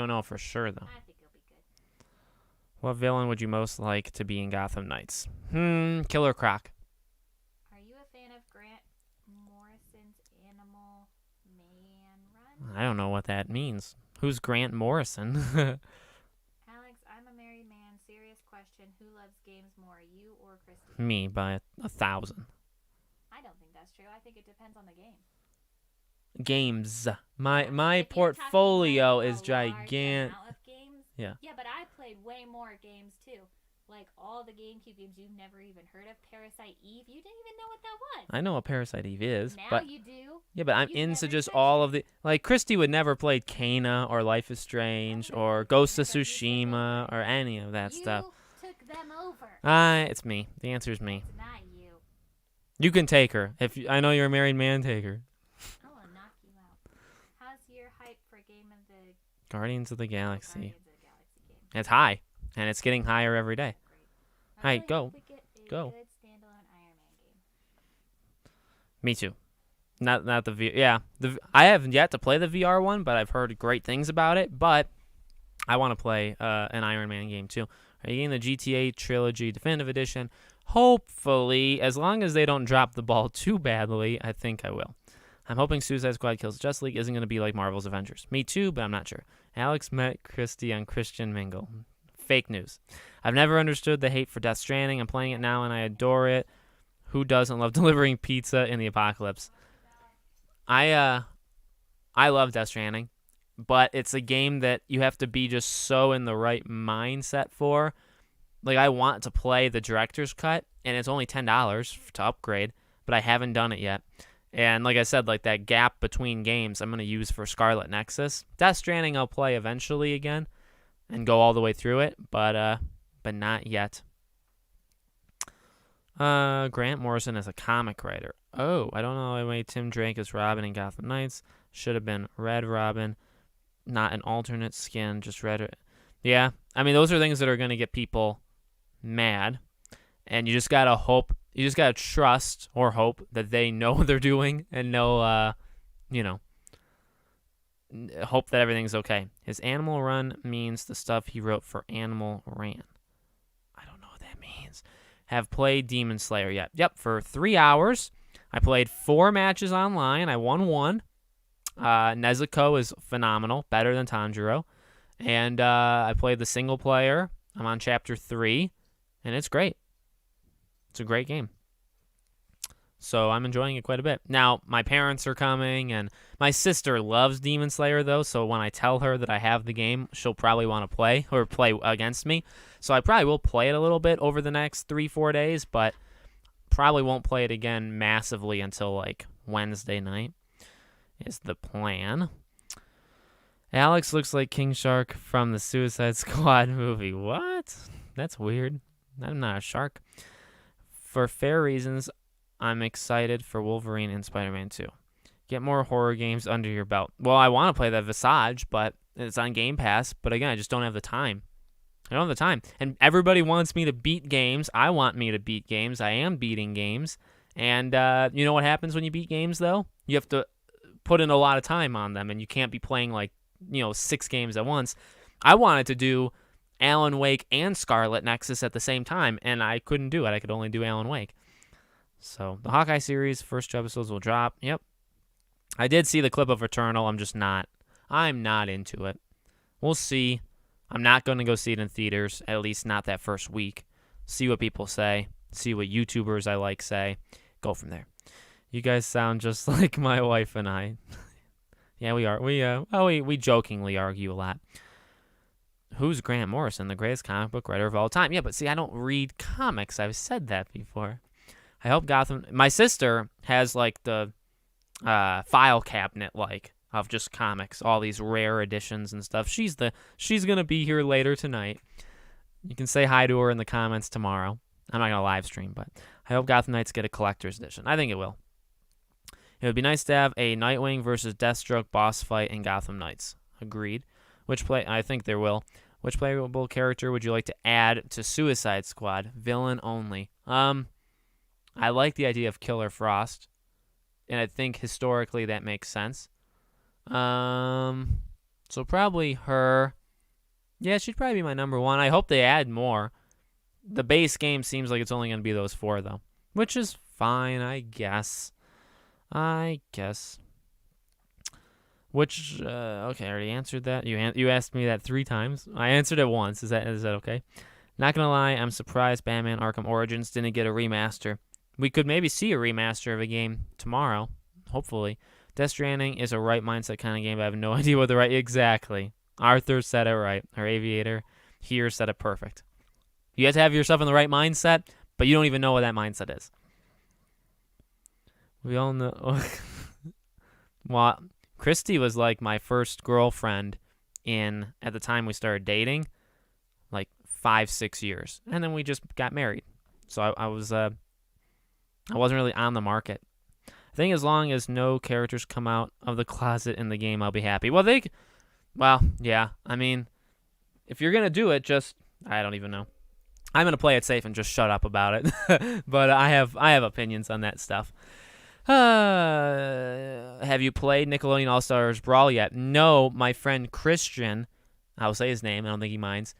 Speaker 1: know for sure though.
Speaker 2: I think it'll be good.
Speaker 1: What villain would you most like to be in Gotham Knights? Killer Croc.
Speaker 2: Are you a fan of Grant Morrison's Animal Man run?
Speaker 1: I don't know what that means. Who's Grant Morrison?
Speaker 2: Alex, I'm a married man. Serious question. Who loves games more, you or Christy?
Speaker 1: Me by 1,000.
Speaker 2: I don't think that's true. I think it depends on the game.
Speaker 1: Games. My
Speaker 2: If you're talking
Speaker 1: portfolio
Speaker 2: like a
Speaker 1: is
Speaker 2: large
Speaker 1: gigantic.
Speaker 2: amount of games,
Speaker 1: Yeah.
Speaker 2: Yeah, but I played way more games too. Like all the GameCube games you've never even heard of. Parasite Eve, you didn't even know what that was.
Speaker 1: I know what Parasite Eve is,
Speaker 2: Now
Speaker 1: but
Speaker 2: you do.
Speaker 1: yeah, but I'm
Speaker 2: You've
Speaker 1: into
Speaker 2: never
Speaker 1: just
Speaker 2: touched
Speaker 1: all
Speaker 2: it.
Speaker 1: of the like Christy would never play Kana or Life is Strange or Ghost of Tsushima or any of that
Speaker 2: You
Speaker 1: stuff.
Speaker 2: took them over.
Speaker 1: It's me. The answer is me.
Speaker 2: It's not you.
Speaker 1: You can take her. I know you're a married man, take her.
Speaker 2: I will knock you out. How's your hype for Game of the
Speaker 1: Guardians of the Galaxy.
Speaker 2: Guardians of the Galaxy game?
Speaker 1: It's high, and it's getting higher every day.
Speaker 2: Great. I
Speaker 1: Hey,
Speaker 2: really
Speaker 1: go.
Speaker 2: hope we get a
Speaker 1: Go.
Speaker 2: good standalone Iron Man game.
Speaker 1: Me too. Not the VR. Yeah, I haven't yet to play the VR one, but I've heard great things about it. But I want to play an Iron Man game too. Are you getting the GTA Trilogy Definitive Edition? Hopefully, as long as they don't drop the ball too badly, I think I will. I'm hoping Suicide Squad Kills the Justice League isn't going to be like Marvel's Avengers. Me too, but I'm not sure. Alex met Christy on Christian Mingle. Fake news. I've never understood the hate for Death Stranding. I'm playing it now and I adore it. Who doesn't love delivering pizza in the apocalypse? I love Death Stranding, but it's a game that you have to be just so in the right mindset for. Like, I want to play the director's cut, and it's only $10 to upgrade, but I haven't done it yet. And like I said, like that gap between games I'm going to use for Scarlet Nexus. Death Stranding I'll play eventually again and go all the way through it, but but not yet. Grant Morrison is a comic writer. Oh, I don't know why Tim Drake is Robin in Gotham Knights. Should have been Red Robin, not an alternate skin, just Red. Yeah, I mean, those are things that are going to get people mad, and you just got to hope, you just got to trust or hope that they know what they're doing and know, hope that everything's okay. His Animal Run means the stuff he wrote for Animal Ran. I don't know what that means. Have played Demon Slayer yet? Yep, for 3 hours. I played 4 matches online. I won 1. Nezuko is phenomenal, better than Tanjiro. And I played the single player. I'm on chapter 3, and it's great. It's a great game. So I'm enjoying it quite a bit. Now, my parents are coming, and my sister loves Demon Slayer, though, so when I tell her that I have the game, she'll probably want to play or play against me. So I probably will play it a little bit over the next 3-4 days, but probably won't play it again massively until, like, Wednesday night is the plan. Alex looks like King Shark from the Suicide Squad movie. What? That's weird. I'm not a shark. For fair reasons, I'm excited for Wolverine and Spider-Man 2. Get more horror games under your belt. Well, I want to play that Visage, but it's on Game Pass. But again, I just don't have the time. I don't have the time. And everybody wants me to beat games. I want me to beat games. I am beating games. And you know what happens when you beat games, though? You have to put in a lot of time on them, and you can't be playing, 6 games at once. I wanted to do Alan Wake and Scarlet Nexus at the same time, and I couldn't do it. I could only do Alan Wake. So the Hawkeye series, first 2 episodes will drop. Yep. I did see the clip of Eternal. I'm not into it. We'll see. I'm not going to go see it in theaters, at least not that first week. See what people say. See what YouTubers I like say. Go from there. You guys sound just like my wife and I. Yeah, we are. We jokingly argue a lot. Who's Grant Morrison, the greatest comic book writer of all time? Yeah, but see, I don't read comics. I've said that before. I hope Gotham... My sister has, the file cabinet, of just comics, all these rare editions and stuff. She's going to be here later tonight. You can say hi to her in the comments tomorrow. I'm not going to live stream, but I hope Gotham Knights get a collector's edition. I think it will. It would be nice to have a Nightwing versus Deathstroke boss fight in Gotham Knights. Agreed. I think there will. Which playable character would you like to add to Suicide Squad? Villain only. I like the idea of Killer Frost, and I think historically that makes sense. So probably her. Yeah, she'd probably be my number 1. I hope they add more. The base game seems like it's only going to be those 4, though, which is fine, I guess. Which, okay, I already answered that. You asked me that 3 times. I answered it once. Is that okay? Not gonna lie, I'm surprised Batman Arkham Origins didn't get a remaster. We could maybe see a remaster of a game tomorrow, hopefully. Death Stranding is a right mindset kind of game, but I have no idea what the right... Exactly. Arthur said it right. Our aviator here said it perfect. You have to have yourself in the right mindset, but you don't even know what that mindset is. We all know... Well, Christy was like my first girlfriend at the time we started dating, 5-6 years. And then we just got married. So I wasn't really on the market. I think as long as no characters come out of the closet in the game, I'll be happy. Well, yeah. I mean, if you're going to do it, I don't even know. I'm going to play it safe and just shut up about it. But I have opinions on that stuff. Have you played Nickelodeon All-Stars Brawl yet? No, my friend Christian, I'll say his name, I don't think he minds.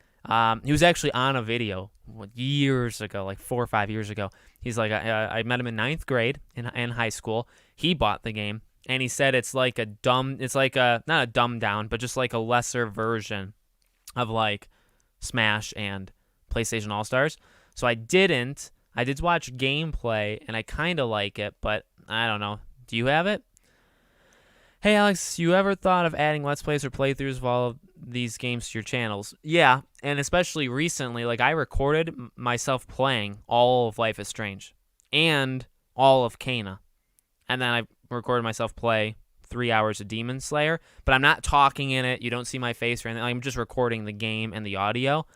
Speaker 1: He was actually on a video years ago, 4 or 5 years ago. He's like, I met him in 9th grade in high school. He bought the game, and he said it's not a dumbed down, but just a lesser version of Smash and PlayStation All-Stars. So I did watch gameplay, and I kind of like it, but I don't know. Do you have it? Hey, Alex, you ever thought of adding Let's Plays or playthroughs of all of these games to your channels? Yeah, and especially recently, I recorded myself playing all of Life is Strange and all of Kana. And then I recorded myself play 3 hours of Demon Slayer, but I'm not talking in it. You don't see my face or anything. I'm just recording the game and the audio.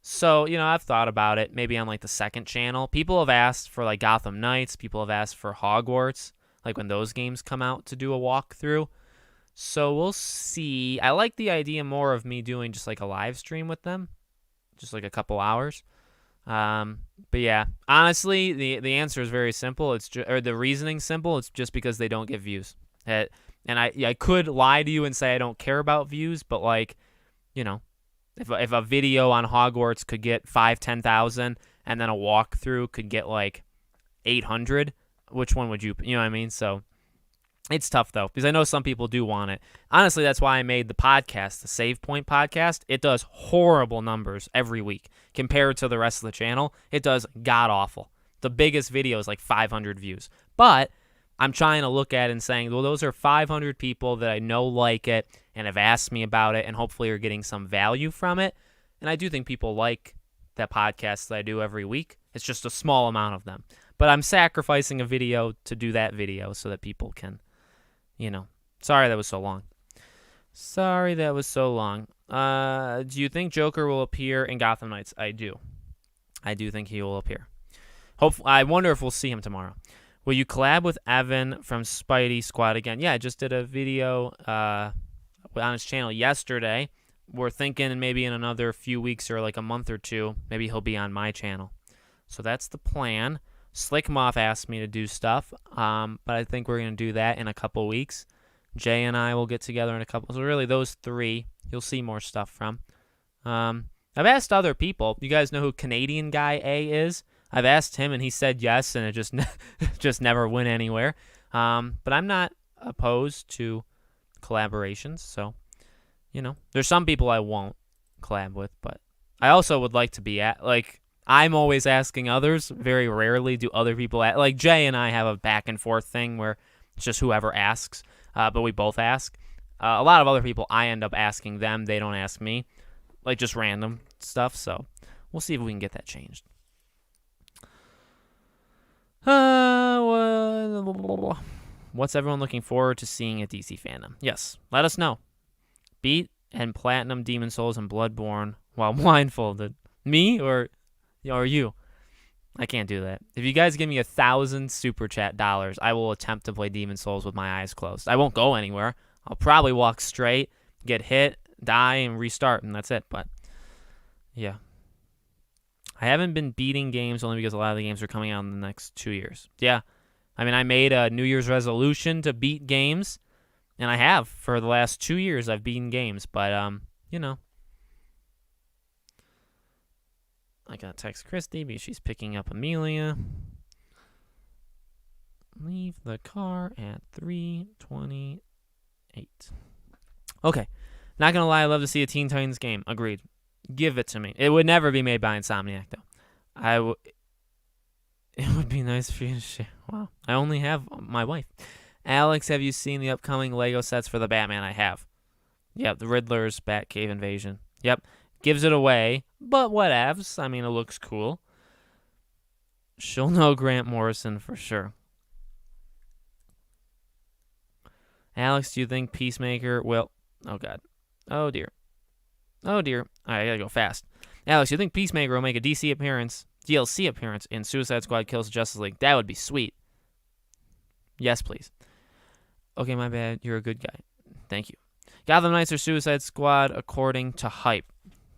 Speaker 1: So, I've thought about it, maybe on like the second channel. People have asked for like Gotham Knights. People have asked for Hogwarts, like when those games come out, to do a walkthrough. So we'll see. I like the idea more of me doing just like a live stream with them, just like a couple hours. But yeah, honestly, the answer is very simple. Or the reasoning simple. It's just because they don't get views. And I could lie to you and say I don't care about views, but like, if a video on Hogwarts could get 10,000, and then a walkthrough could get like 800, which one would you know what I mean? So it's tough though, because I know some people do want it. Honestly, that's why I made the podcast, the Save Point podcast. It does horrible numbers every week compared to the rest of the channel. It does god awful. The biggest video is like 500 views. But I'm trying to look at it and saying, well, those are 500 people that I know like it and have asked me about it and hopefully are getting some value from it. And I do think people like that podcast that I do every week. It's just a small amount of them. But I'm sacrificing a video to do that video so that people can, Sorry that was so long. Do you think Joker will appear in Gotham Knights? I do. I do think he will appear. I wonder if we'll see him tomorrow. Will you collab with Evan from Spidey Squad again? Yeah, I just did a video on his channel yesterday. We're thinking maybe in another few weeks or like a month or two, maybe he'll be on my channel. So that's the plan. Slick Moth asked me to do stuff, but I think we're going to do that in a couple weeks. Jay and I will get together in a couple. So really those three, you'll see more stuff from. I've asked other people. You guys know who Canadian Guy A is? I've asked him, and he said yes, and it just never went anywhere. But I'm not opposed to collaborations, so, There's some people I won't collab with, but I also would like to be I'm always asking others. Very rarely do other people like Jay and I have a back and forth thing where it's just whoever asks, but we both ask. A lot of other people, I end up asking them. They don't ask me, like just random stuff. So we'll see if we can get that changed. What's everyone looking forward to seeing at DC Fandom? Yes, let us know. Beat and Platinum Demon Souls and Bloodborne while blindfolded. Me or you? I can't do that. If you guys give me 1,000 super chat dollars, I will attempt to play Demon Souls with my eyes closed. I won't go anywhere. I'll probably walk straight, get hit, die, and restart, and that's it. But yeah. I haven't been beating games only because a lot of the games are coming out in the next 2 years. Yeah. I mean, I made a New Year's resolution to beat games, and I have. For the last 2 years, I've beaten games. But, I got to text Christy because she's picking up Amelia. Leave the car at 3:28. Okay. Not going to lie, I love to see a Teen Titans game. Agreed. Give it to me. It would never be made by Insomniac, though. It would be nice for you to share. Wow. I only have my wife. Alex, have you seen the upcoming Lego sets for the Batman? I have. Yep, the Riddler's Batcave Invasion. Yep. Gives it away, but whatevs. I mean, it looks cool. She'll know Grant Morrison for sure. Alex, do you think Peacemaker will... Oh, God. Oh, dear. Oh, dear. All right, I gotta go fast. Alex, you think Peacemaker will make a DLC appearance in Suicide Squad Kills Justice League? That would be sweet. Yes, please. Okay, my bad. You're a good guy. Thank you. Gotham Knights or Suicide Squad according to hype?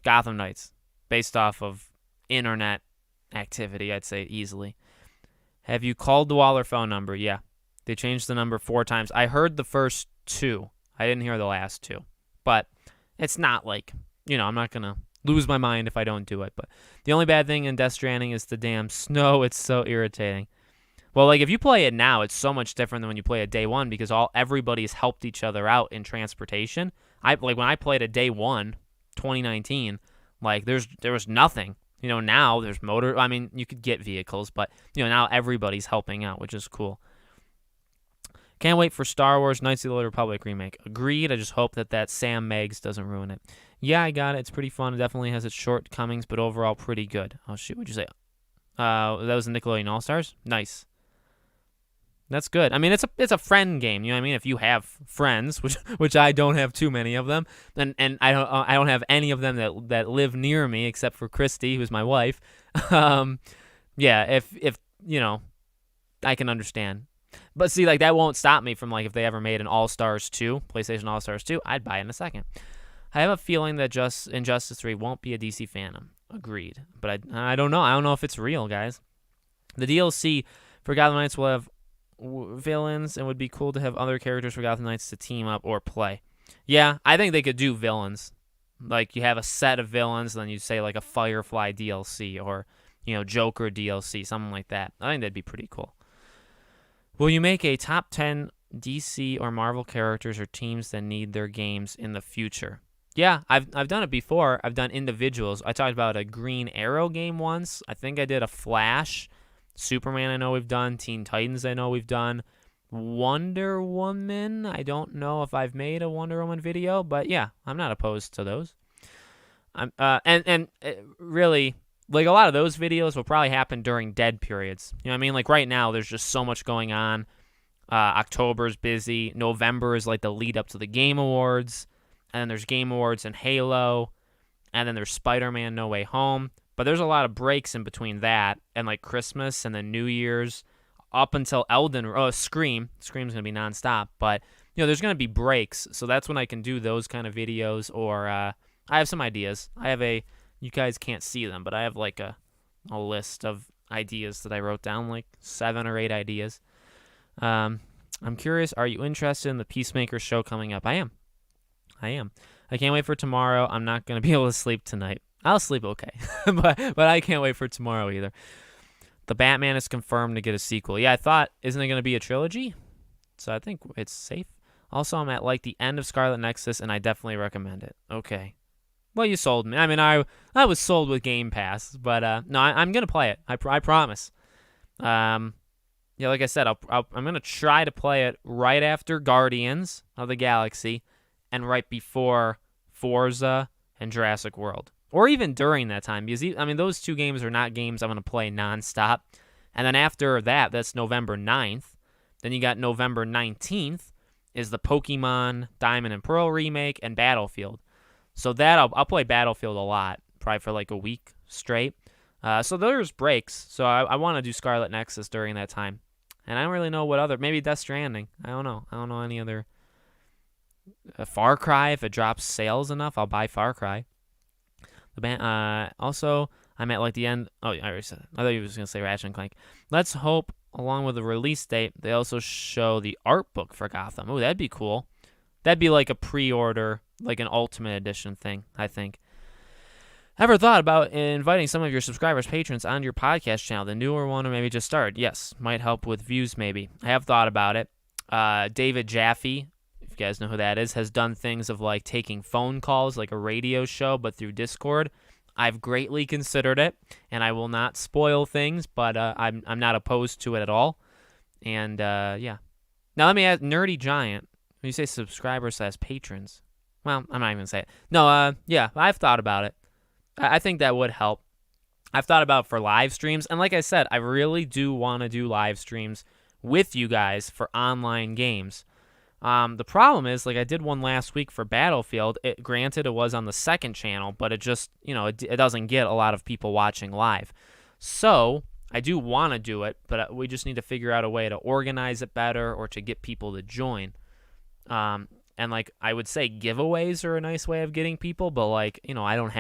Speaker 1: Gotham Knights. Based off of internet activity, I'd say easily. Have you called the Waller phone number? Yeah. They changed the number 4 times. I heard the first 2. I didn't hear the last 2. But it's not like, I'm not going to lose my mind if I don't do it. But the only bad thing in Death Stranding is the damn snow. It's so irritating. Well, like if you play it now, it's so much different than when you play it day one because everybody's helped each other out in transportation. When I played it day 1, 2019, like there was nothing. Now there's you could get vehicles, but now everybody's helping out, which is cool. Can't wait for Star Wars Knights of the Old Republic remake. Agreed. I just hope that Sam Meggs doesn't ruin it. Yeah, I got it. It's pretty fun. It definitely has its shortcomings, but overall pretty good. Oh, shoot. What'd you say? That was the Nickelodeon All-Stars? Nice. That's good. I mean, it's a friend game. You know what I mean? If you have friends, which I don't have too many of them, and I don't have any of them that live near me except for Christy, who's my wife. Yeah, if you know, I can understand. But see, like that won't stop me from like if they ever made an All-Stars 2, PlayStation All-Stars 2, I'd buy it in a second. I have a feeling that Injustice 3 won't be a DC Fandom. Agreed. But I don't know. I don't know if it's real, guys. The DLC for Gotham Knights will have villains, and would be cool to have other characters for Gotham Knights to team up or play. Yeah, I think they could do villains. Like you have a set of villains, and then you say like a Firefly DLC or, you know, Joker DLC, something like that. I think that'd be pretty cool. Will you make a top 10 DC or Marvel characters or teams that need their games in the future? Yeah, I've done it before. I've done individuals. I talked about a Green Arrow game once. I think I did a Flash. Superman, I know we've done. Teen Titans, I know we've done. Wonder Woman, I don't know if I've made a Wonder Woman video, but yeah, I'm not opposed to those. Really, like a lot of those videos will probably happen during dead periods. You know what I mean? Like right now, there's just so much going on. October's busy. November is like the lead up to the Game Awards. And then there's Game Awards and Halo. And then there's Spider-Man No Way Home. But there's a lot of breaks in between that and like Christmas and then New Year's up until Scream. Scream's going to be nonstop. But, you know, there's going to be breaks. So that's when I can do those kind of videos. Or I have some ideas. You guys can't see them, but I have like a list of ideas that I wrote down, like 7 or 8 ideas. I'm curious, are you interested in the Peacemaker show coming up? I am. I can't wait for tomorrow. I'm not going to be able to sleep tonight. I'll sleep okay, but I can't wait for tomorrow either. The Batman is confirmed to get a sequel. Yeah, I thought, isn't it going to be a trilogy? So I think it's safe. Also, I'm at like the end of Scarlet Nexus, and I definitely recommend it. Okay. Well, you sold me. I mean, I was sold with Game Pass, but no, I'm going to play it. I promise. Yeah, like I said, I'm going to try to play it right after Guardians of the Galaxy and right before Forza and Jurassic World. Or even during that time, because, I mean, those 2 games are not games I'm going to play nonstop. And then after that, that's November 9th. Then you got November 19th is the Pokemon Diamond and Pearl remake and Battlefield. So that I'll play Battlefield a lot, probably for like a week straight. So there's breaks. So I want to do Scarlet Nexus during that time. And I don't really know what other, maybe Death Stranding. I don't know. I don't know any other. Far Cry, if it drops sales enough, I'll buy Far Cry. Also, I'm at like the end. Oh, I already said it. I thought you were just going to say Ratchet and Clank. Let's hope, along with the release date, they also show the art book for Gotham. Oh, that'd be cool. That'd be like a pre-order, like an Ultimate Edition thing, I think. Ever thought about inviting some of your subscribers, patrons, onto your podcast channel, the newer one or maybe just started? Yes, might help with views maybe. I have thought about it. David Jaffe, if you guys know who that is, has done things of like taking phone calls, like a radio show, but through Discord. I've greatly considered it, and I will not spoil things, but I'm not opposed to it at all. And yeah. Now let me ask Nerdy Giant. When you say subscribers as patrons, well, I'm not even going to say it. No, yeah, I've thought about it. I think that would help. I've thought about it for live streams, and like I said, I really do want to do live streams with you guys for online games. The problem is, like I did one last week for Battlefield. Granted, it was on the second channel, but it just, it doesn't get a lot of people watching live. So I do want to do it, but we just need to figure out a way to organize it better or to get people to join. And like I would say, giveaways are a nice way of getting people, but like I don't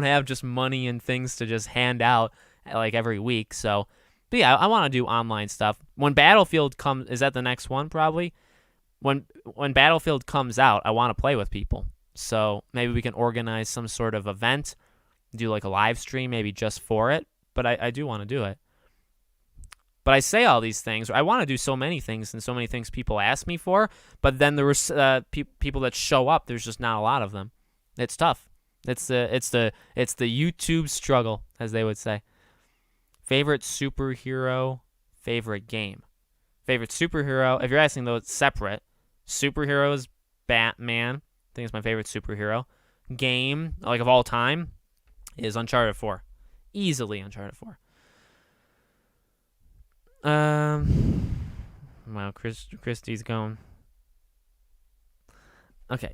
Speaker 1: have just money and things to just hand out like every week. So, but yeah, I want to do online stuff. When Battlefield comes, is that the next one probably? When Battlefield comes out, I want to play with people. So maybe we can organize some sort of event, do like a live stream maybe just for it. But I do want to do it. But I say all these things. I want to do so many things and so many things people ask me for. But then there were people that show up. There's just not a lot of them. It's tough. It's the YouTube struggle, as they would say. Favorite superhero, favorite game. Favorite superhero. If you're asking though, it's separate. Superhero is Batman. I think it's my favorite superhero. Game, like of all time, is Uncharted 4. Easily Uncharted 4. Wow, Christie's going. Okay.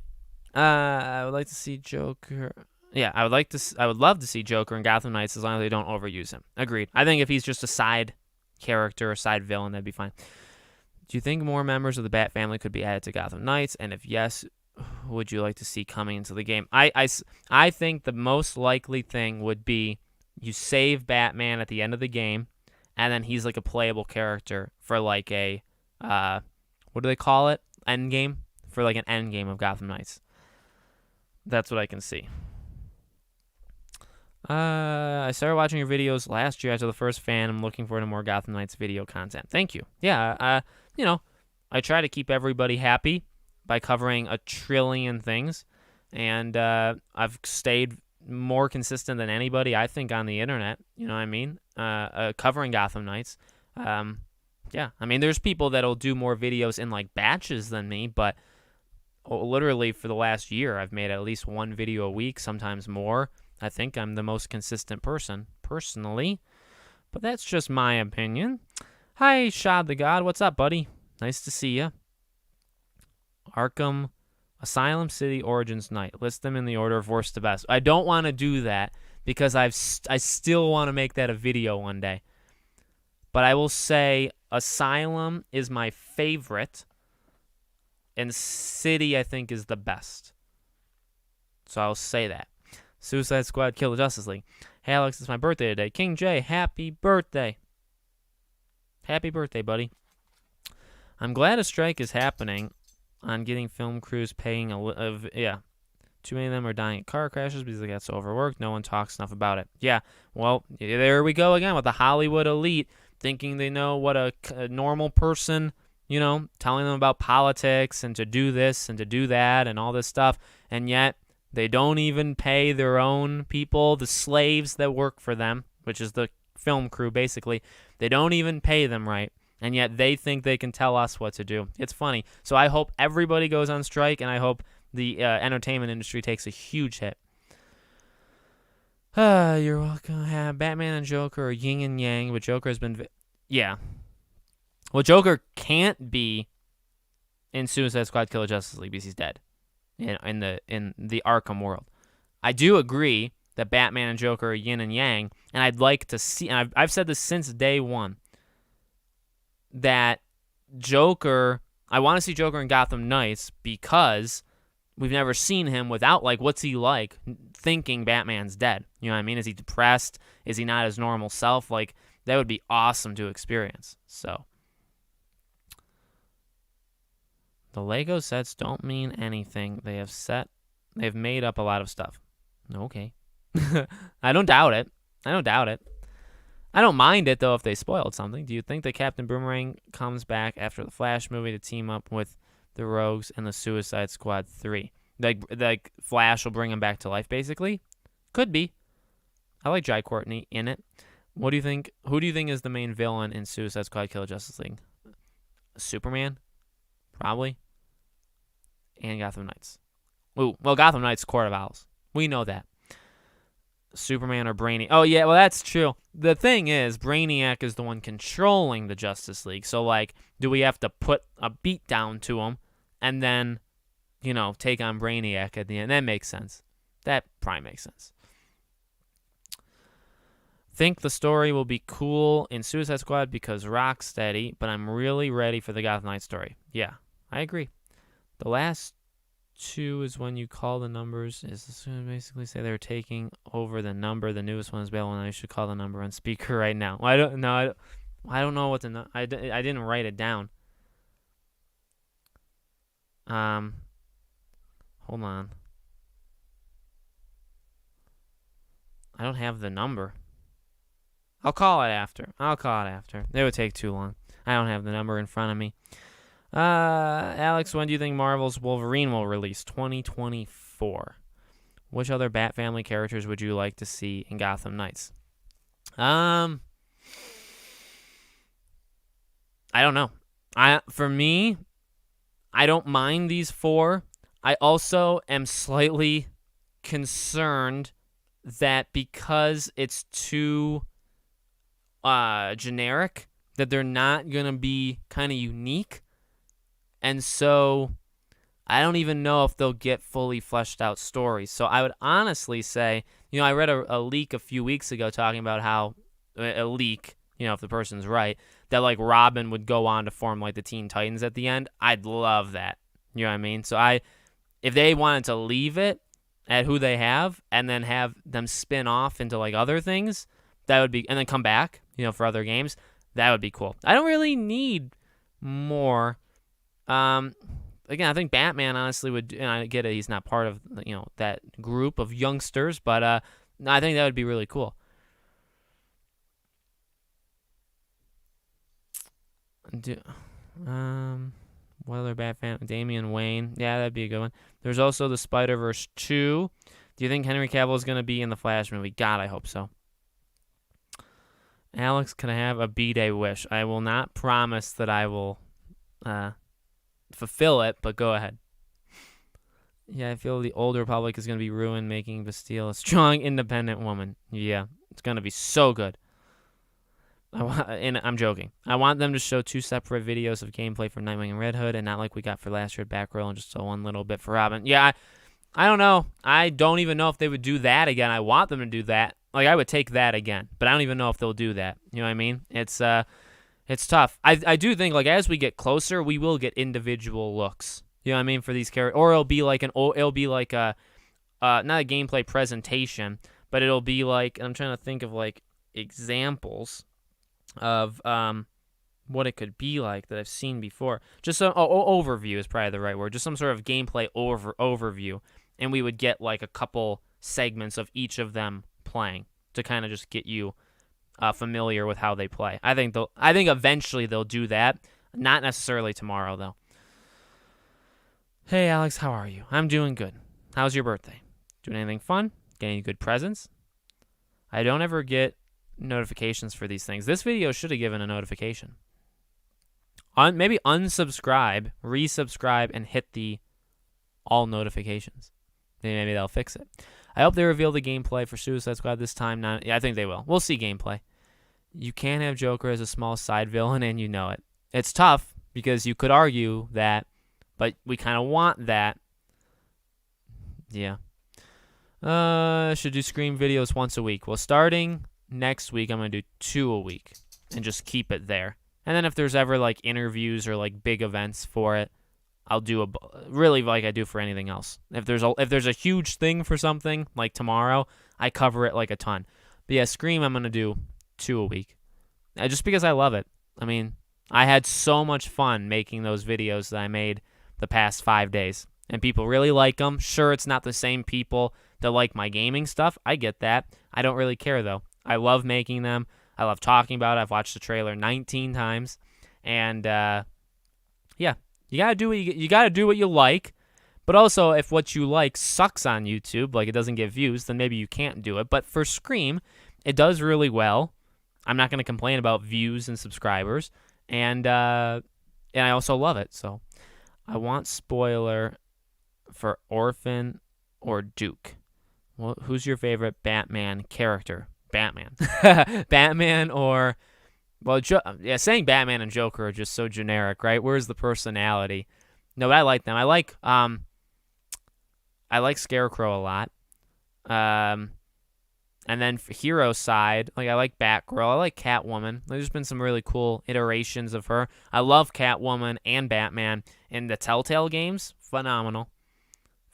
Speaker 1: I would like to see Joker. Yeah, I would love to see Joker in Gotham Knights as long as they don't overuse him. Agreed. I think if he's just a side character, a side villain, that'd be fine. Do you think more members of the Bat family could be added to Gotham Knights? And if yes, who would you like to see coming into the game? I think the most likely thing would be you save Batman at the end of the game, and then he's like a playable character for like a, what do they call it? End game? For like an end game of Gotham Knights. That's what I can see. I started watching your videos last year after the first fan. I'm looking forward to more Gotham Knights video content. Thank you. Yeah, I try to keep everybody happy by covering a trillion things, and I've stayed more consistent than anybody, I think, on the internet. You know what I mean? Covering Gotham Knights. Yeah, I mean, there's people that'll do more videos in like batches than me, but literally for the last year, I've made at least one video a week, sometimes more. I think I'm the most consistent person, personally. But that's just my opinion. Hi, Shad the God. What's up, buddy? Nice to see you. Arkham Asylum City Origins Night. List them in the order of worst to best. I don't want to do that because I still want to make that a video one day. But I will say Asylum is my favorite. And City, I think, is the best. So I'll say that. Suicide Squad, Kill the Justice League. Hey, Alex, it's my birthday today. King J, happy birthday. Happy birthday, buddy. I'm glad a strike is happening on getting film crews paying yeah. Too many of them are dying in car crashes because they got so overworked. No one talks enough about it. Yeah, well, there we go again with the Hollywood elite thinking they know what a normal person, telling them about politics and to do this and to do that and all this stuff. And yet they don't even pay their own people, the slaves that work for them, which is the film crew, basically. They don't even pay them right, and yet they think they can tell us what to do. It's funny. So I hope everybody goes on strike, and I hope the entertainment industry takes a huge hit. You're welcome. Batman and Joker are yin and yang, but Joker has been... yeah. Well, Joker can't be in Suicide Squad Kill the Justice League because he's dead. In the Arkham world. I do agree that Batman and Joker are yin and yang, and I'd like to see, and I've said this since day one, that Joker, I want to see Joker in Gotham Knights because we've never seen him without, like, what's he like thinking Batman's dead? You know what I mean? Is he depressed? Is he not his normal self? Like, that would be awesome to experience. So the Lego sets don't mean anything. They've made up a lot of stuff. Okay. I don't doubt it. I don't mind it, though, if they spoiled something. Do you think that Captain Boomerang comes back after the Flash movie to team up with the Rogues and the Suicide Squad 3? Like Flash will bring him back to life, basically? Could be. I like Jai Courtney in it. What do you think? Who do you think is the main villain in Suicide Squad Kill the Justice League? Superman? Probably. And Gotham Knights. Ooh, well, Gotham Knights, Court of Owls. We know that. Superman or Brainiac. Oh, yeah, well, that's true. The thing is, Brainiac is the one controlling the Justice League. So, like, do we have to put a beat down to him and then, take on Brainiac at the end? That makes sense. That probably makes sense. Think the story will be cool in Suicide Squad because Rocksteady, but I'm really ready for the Gotham Knights story. Yeah, I agree. The last two is when you call the numbers. Is this going to basically say they're taking over the number? The newest one is available, and I should call the number on speaker right now. Well, I don't know. I don't know what the I didn't write it down. Hold on. I don't have the number. I'll call it after. It would take too long. I don't have the number in front of me. Alex, when do you think Marvel's Wolverine will release? 2024. Which other Bat Family characters would you like to see in Gotham Knights? I don't know. For me, I don't mind these four. I also am slightly concerned that because it's too generic, that they're not going to be kind of unique. And so I don't even know if they'll get fully fleshed out stories. So I would honestly say, I read a leak a few weeks ago talking about how a leak, if the person's right, that like Robin would go on to form like the Teen Titans at the end. I'd love that. You know what I mean? So if they wanted to leave it at who they have and then have them spin off into like other things, that would be, and then come back, for other games, that would be cool. I don't really need more. Again, I think Batman honestly would, and I get it, he's not part of, that group of youngsters, but I think that would be really cool. What other Batman? Damian Wayne. Yeah, that'd be a good one. There's also the Spider-Verse 2. Do you think Henry Cavill is going to be in the Flash movie? God, I hope so. Alex, can I have a B-Day wish? I will not promise that I will fulfill it, but go ahead. Yeah, I feel the old Republic is going to be ruined, making Bastille a strong, independent woman. Yeah, it's going to be so good. And I'm joking. I want them to show 2 separate videos of gameplay for Nightwing and Red Hood, and not like we got for last year at Batgirl, and just one little bit for Robin. Yeah, I don't know. I don't even know if they would do that again. I want them to do that. Like, I would take that again, but I don't even know if they'll do that. You know what I mean? It's tough. I do think, like, as we get closer, we will get individual looks. You know what I mean, for these characters, or it'll be like a not a gameplay presentation, but it'll be like, I'm trying to think of like examples of what it could be like that I've seen before. Just some overview is probably the right word. Just some sort of gameplay overview, and we would get like a couple segments of each of them playing to kind of just get you familiar with how they play. I think eventually they'll do that. Not necessarily tomorrow though. Hey Alex, how are you? I'm doing good. How's your birthday? Doing anything fun? Getting any good presents? I don't ever get notifications for these things. This video should have given a notification. Maybe unsubscribe, resubscribe, and hit the all notifications. Maybe they'll fix it. I hope they reveal the gameplay for Suicide Squad this time. Yeah, I think they will. We'll see gameplay. You can't have Joker as a small side villain, and you know it. It's tough because you could argue that, but we kind of want that. Yeah. Should do Scream videos once a week. Well, starting next week, I'm going to do 2 a week and just keep it there. And then if there's ever like interviews or like big events for it, I'll do really like I do for anything else. If there's a huge thing for something like tomorrow, I cover it like a ton. But yeah, Scream I'm going to do 2 a week. Just because I love it. I mean, I had so much fun making those videos that I made the past 5 days. And people really like them. Sure, it's not the same people that like my gaming stuff. I get that. I don't really care though. I love making them. I love talking about it. I've watched the trailer 19 times. And yeah, you gotta do what you like. But also, if what you like sucks on YouTube, like it doesn't get views, then maybe you can't do it. But for Scream, it does really well. I'm not gonna complain about views and subscribers. And I also love it. So I want spoiler for Orphan or Duke. Well, who's your favorite Batman character? Batman. Batman or... Well, saying Batman and Joker are just so generic, right? Where's the personality? No, but I like them. I like Scarecrow a lot. And then for hero side, like I like Batgirl. I like Catwoman. There's been some really cool iterations of her. I love Catwoman and Batman in the Telltale games. Phenomenal.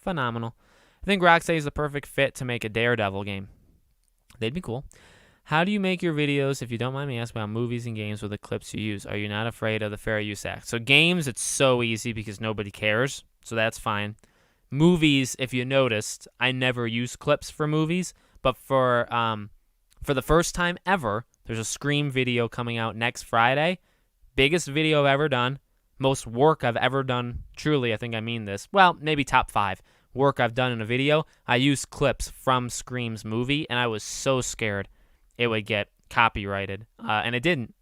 Speaker 1: I think Rocksteady is the perfect fit to make a Daredevil game. They'd be cool. How do you make your videos, if you don't mind me asking, about movies and games with the clips you use? Are you not afraid of the Fair Use Act? So games, it's so easy because nobody cares, so that's fine. Movies, if you noticed, I never use clips for movies, but for the first time ever, there's a Scream video coming out next Friday. Biggest video I've ever done. Most work I've ever done. Truly, I think I mean this. Well, maybe top 5 work I've done in a video. I used clips from Scream's movie, and I was so scared it would get copyrighted, and it didn't.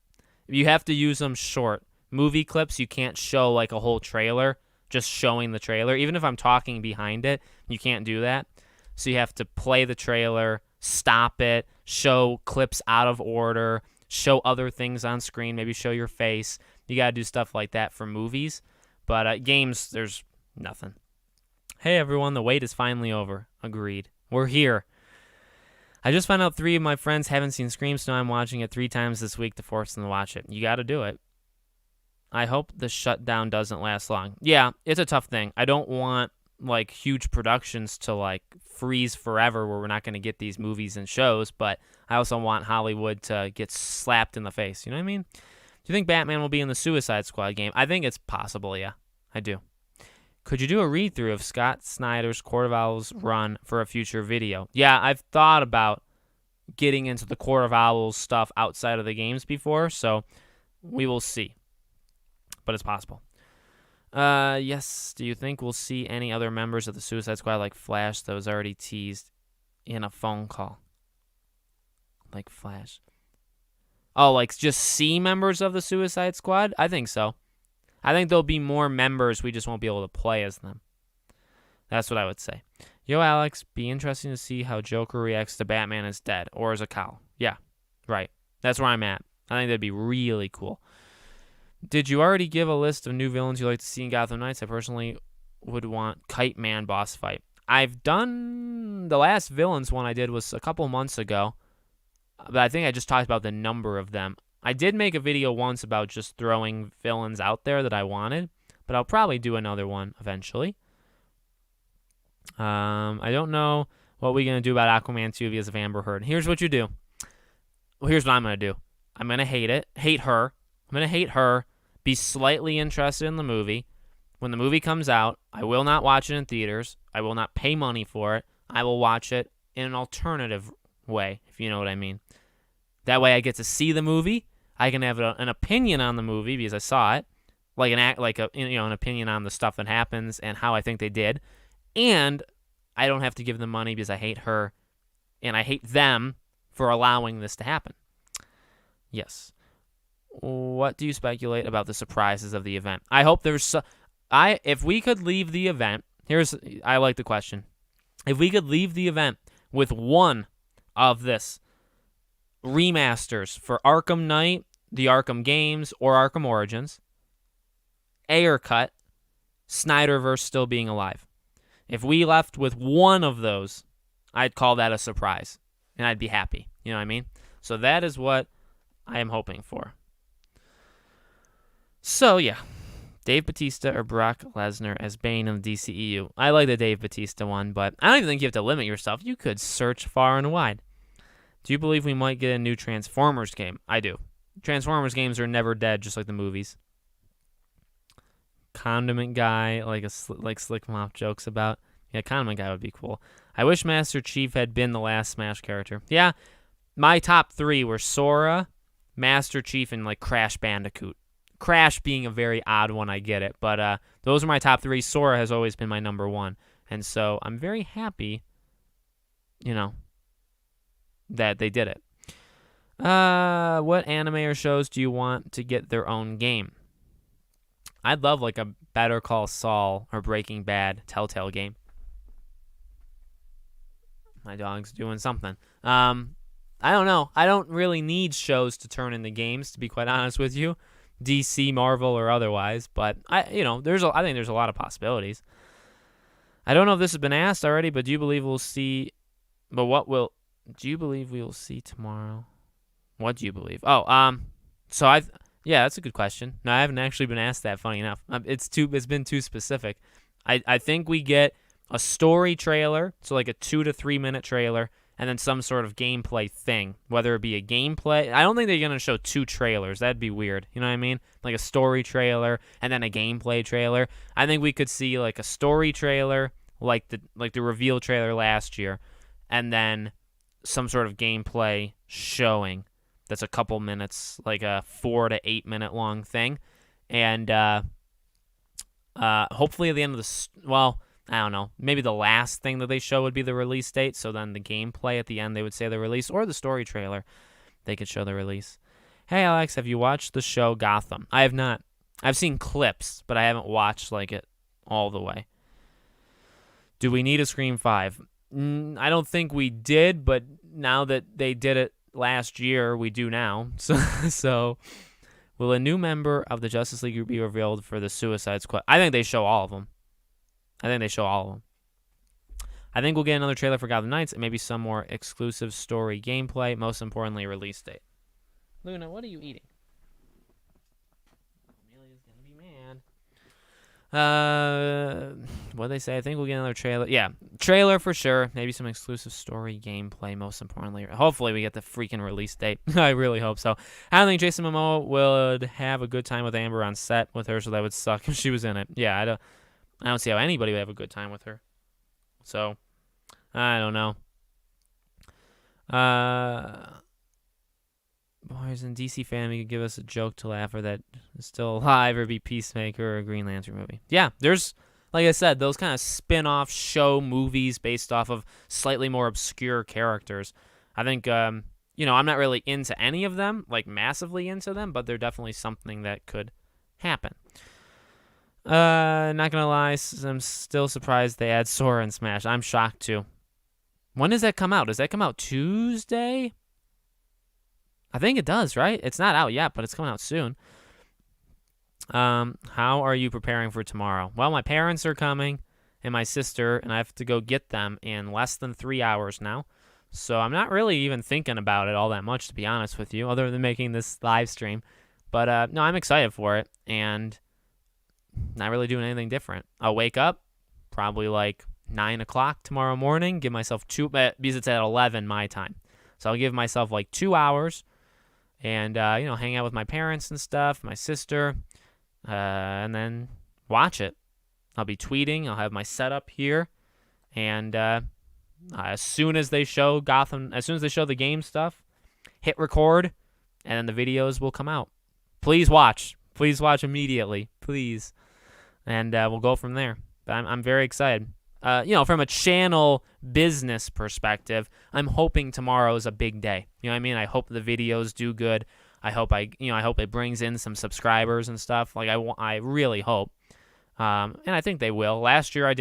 Speaker 1: You have to use them short. Movie clips, you can't show like a whole trailer, just showing the trailer. Even if I'm talking behind it, you can't do that. So you have to play the trailer, stop it, show clips out of order, show other things on screen, maybe show your face. You got to do stuff like that for movies. But games, there's nothing. Hey, everyone, the wait is finally over. Agreed. We're here. I just found out 3 of my friends haven't seen Scream, so I'm watching it 3 times this week to force them to watch it. You got to do it. I hope the shutdown doesn't last long. Yeah, it's a tough thing. I don't want like huge productions to like freeze forever where we're not going to get these movies and shows, but I also want Hollywood to get slapped in the face. You know what I mean? Do you think Batman will be in the Suicide Squad game? I think it's possible, yeah. I do. Could you do a read-through of Scott Snyder's Court of Owls run for a future video? Yeah, I've thought about getting into the Court of Owls stuff outside of the games before, so we will see. But it's possible. Yes, do you think we'll see any other members of the Suicide Squad like Flash that was already teased in a phone call? Like Flash. Oh, like just see members of the Suicide Squad? I think so. I think there'll be more members, we just won't be able to play as them. That's what I would say. Yo, Alex, be interesting to see how Joker reacts to Batman is dead or as a cowl. Yeah, right. That's where I'm at. I think that'd be really cool. Did you already give a list of new villains you'd like to see in Gotham Knights? I personally would want Kite Man boss fight. I've done... The last villains one I did was a couple months ago, but I think I just talked about the number of them. I did make a video once about just throwing villains out there that I wanted, but I'll probably do another one eventually. I don't know what we're going to do about Aquaman 2 because of Amber Heard. Here's what you do. Well, here's what I'm going to do. I'm going to hate her. I'm going to hate her, be slightly interested in the movie. When the movie comes out, I will not watch it in theaters. I will not pay money for it. I will watch it in an alternative way, if you know what I mean. That way I get to see the movie. I can have an opinion on the movie because I saw it, like an opinion on the stuff that happens and how I think they did. And I don't have to give them money because I hate her and I hate them for allowing this to happen. Yes. What do you speculate about the surprises of the event? I hope there's if we could leave the event, I like the question. If we could leave the event with one of this remasters for Arkham Knight, the Arkham games, or Arkham Origins, Ayer cut, Snyderverse still being alive. If we left with one of those, I'd call that a surprise, and I'd be happy. You know what I mean? So that is what I am hoping for. So, yeah. Dave Bautista or Brock Lesnar as Bane in the DCEU. I like the Dave Bautista one, but I don't even think you have to limit yourself. You could search far and wide. Do you believe we might get a new Transformers game? I do. Transformers games are never dead, just like the movies. Condiment Guy, like Slick Mop jokes about. Yeah, Condiment Guy would be cool. I wish Master Chief had been the last Smash character. Yeah, my top 3 were Sora, Master Chief, and like Crash Bandicoot. Crash being a very odd one, I get it. But those are my top 3. Sora has always been my number 1. And so I'm very happy, that they did it. What anime or shows do you want to get their own game? I'd love like a Better Call Saul or Breaking Bad Telltale game. My dog's doing something. I don't know. I don't really need shows to turn into games, to be quite honest with you. DC, Marvel, or otherwise. But I think there's a lot of possibilities. I don't know if this has been asked already, but do you believe we'll see? Do you believe we will see tomorrow? What do you believe? Yeah, that's a good question. No, I haven't actually been asked that, funny enough. It's been too specific. I think we get a story trailer, so like a 2 to 3 minute trailer, and then some sort of gameplay thing, whether it be a gameplay. I don't think they're going to show 2 trailers. That'd be weird. You know what I mean? Like a story trailer and then a gameplay trailer. I think we could see like a story trailer, like the reveal trailer last year, and then some sort of gameplay showing that's a couple minutes, like a 4 to 8 minute long thing. And hopefully at the end of I don't know, maybe the last thing that they show would be the release date, so then the gameplay at the end they would say the release, or the story trailer they could show the release. Hey Alex, have you watched the show Gotham? I have not. I've seen clips, but I haven't watched like it all the way. Do we need a Scream 5? I don't think we did, but now that they did it last year, we do now. So will a new member of the Justice League be revealed for the Suicide Squad? I think they show all of them. I think we'll get another trailer for Gotham Knights and maybe some more exclusive story gameplay. Most importantly, release date. Luna, what are you eating? Amelia's gonna be mad. What they say? I think we'll get another trailer. Yeah, trailer for sure. Maybe some exclusive story gameplay. Most importantly, hopefully we get the freaking release date. I really hope so. I don't think Jason Momoa would have a good time with Amber on set with her, so that would suck if she was in it. Yeah, I don't see how anybody would have a good time with her. So I don't know. Boys in DC fan, you could give us a joke to laugh or that is still alive or be Peacemaker or a Green Lantern movie. Yeah, there's, like I said, those kind of spin-off show movies based off of slightly more obscure characters. I think, I'm not really into any of them, like massively into them, but they're definitely something that could happen. Not gonna lie, I'm still surprised they add Sora in Smash. I'm shocked too. When does that come out? Does that come out Tuesday? I think it does, right? It's not out yet, but it's coming out soon. How are you preparing for tomorrow? Well, my parents are coming and my sister, and I have to go get them in less than 3 hours now. So I'm not really even thinking about it all that much, to be honest with you, other than making this live stream. But no, I'm excited for it, and not really doing anything different. I'll wake up probably like 9 o'clock tomorrow morning, give myself because it's at 11 my time. So I'll give myself like 2 hours and, hang out with my parents and stuff, my sister, and then watch it. I'll be tweeting. I'll have my setup here. And as soon as they show the game stuff, hit record, and then the videos will come out. Please watch. Please watch immediately. Please. And we'll go from there. But I'm very excited. From a channel business perspective, I'm hoping tomorrow is a big day. You know what I mean? I hope the videos do good. I hope it brings in some subscribers and stuff. Like I really hope. And I think they will. Last year I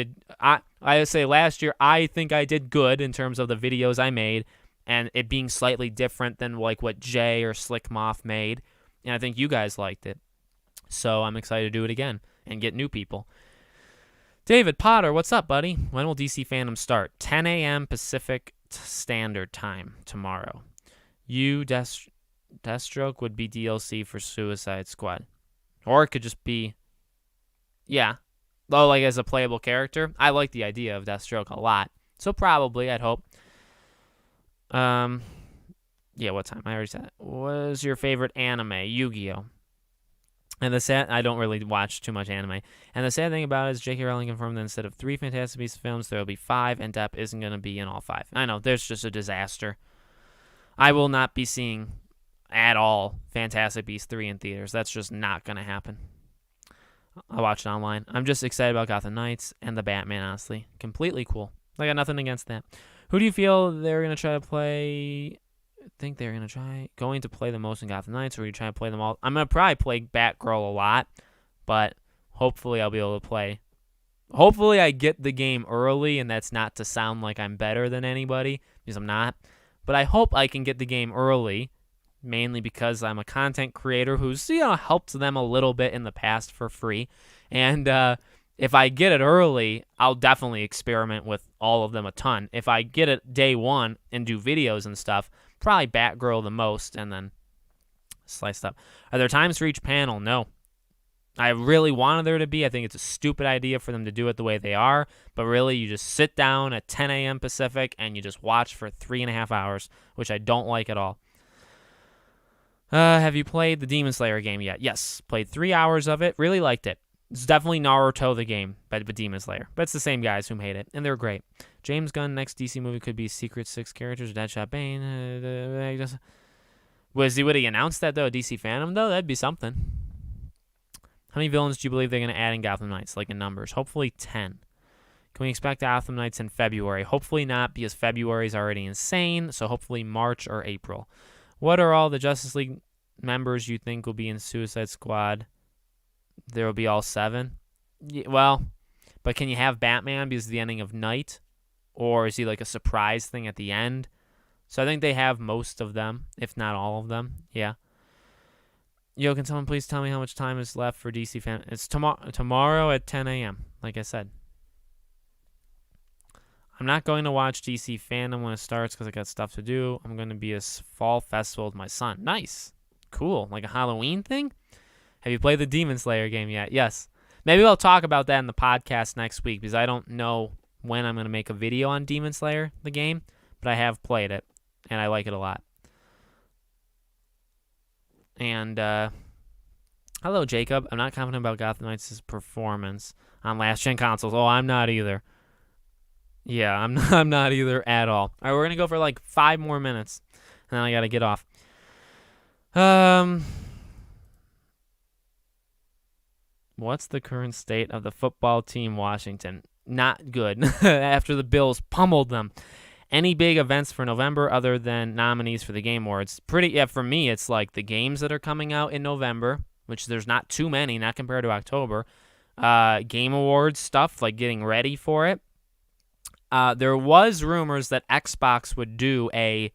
Speaker 1: think I did good in terms of the videos I made and it being slightly different than like what Jay or Slick Moth made. And I think you guys liked it. So I'm excited to do it again and get new people. David Potter, what's up, buddy? When will DC Fandom start? 10 a.m. Pacific Standard Time tomorrow. Deathstroke would be DLC for Suicide Squad. Or it could just be, like as a playable character. I like the idea of Deathstroke a lot. So probably, I'd hope. What time? I already said it. What is your favorite anime? Yu-Gi-Oh! And I don't really watch too much anime. And the sad thing about it is J.K. Rowling confirmed that instead of 3 Fantastic Beasts films, there will be 5, and Depp isn't going to be in all 5. I know, there's just a disaster. I will not be seeing at all Fantastic Beasts 3 in theaters. That's just not going to happen. I'll watch it online. I'm just excited about Gotham Knights and the Batman, honestly. Completely cool. I got nothing against that. Who do you feel they're going to try to play? I think they're going to play the most in Gotham Knights, or are you trying to play them all? I'm going to probably play Batgirl a lot, but hopefully I'll be able to play. Hopefully I get the game early, and that's not to sound like I'm better than anybody, because I'm not. But I hope I can get the game early, mainly because I'm a content creator who's, helped them a little bit in the past for free. And if I get it early, I'll definitely experiment with all of them a ton. If I get it day one and do videos and stuff, probably Batgirl the most, and then sliced up. Are there times for each panel? No. I really wanted there to be. I think it's a stupid idea for them to do it the way they are, but really you just sit down at 10 a.m. Pacific and you just watch for 3.5 hours, which I don't like at all. Have you played the Demon Slayer game yet? Yes. Played 3 hours of it. Really liked it. It's definitely Naruto the game, but Demon Slayer. But it's the same guys who made it, and they're great. James Gunn next DC movie could be Secret 6 characters, Deadshot, Bane. Would he announce that, though, DC Fandom, though? That'd be something. How many villains do you believe they're going to add in Gotham Knights, like in numbers? Hopefully 10. Can we expect Gotham Knights in February? Hopefully not, because February is already insane, so hopefully March or April. What are all the Justice League members you think will be in Suicide Squad? There will be all 7? Well, but can you have Batman because of the ending of Night? Or is he like a surprise thing at the end? So I think they have most of them, if not all of them. Yeah. Yo, can someone please tell me how much time is left for DC Fan? It's tomorrow at 10 a.m., like I said. I'm not going to watch DC Fandom when it starts because I got stuff to do. I'm going to be a fall festival with my son. Nice. Cool. Like a Halloween thing? Have you played the Demon Slayer game yet? Yes. Maybe I'll talk about that in the podcast next week because I don't know when I'm going to make a video on Demon Slayer, the game, but I have played it, and I like it a lot. And, hello, Jacob. I'm not confident about Gotham Knights' performance on last-gen consoles. Oh, I'm not either. Yeah, I'm not either at all. All right, we're going to go for like 5 more minutes, and then I got to get off. What's the current state of the football team Washington? Not good. After the Bills pummeled them. Any big events for November other than nominees for the Game Awards? For me, it's like the games that are coming out in November, which there's not too many, not compared to October. Game Awards stuff, like getting ready for it. There was rumors that Xbox would do a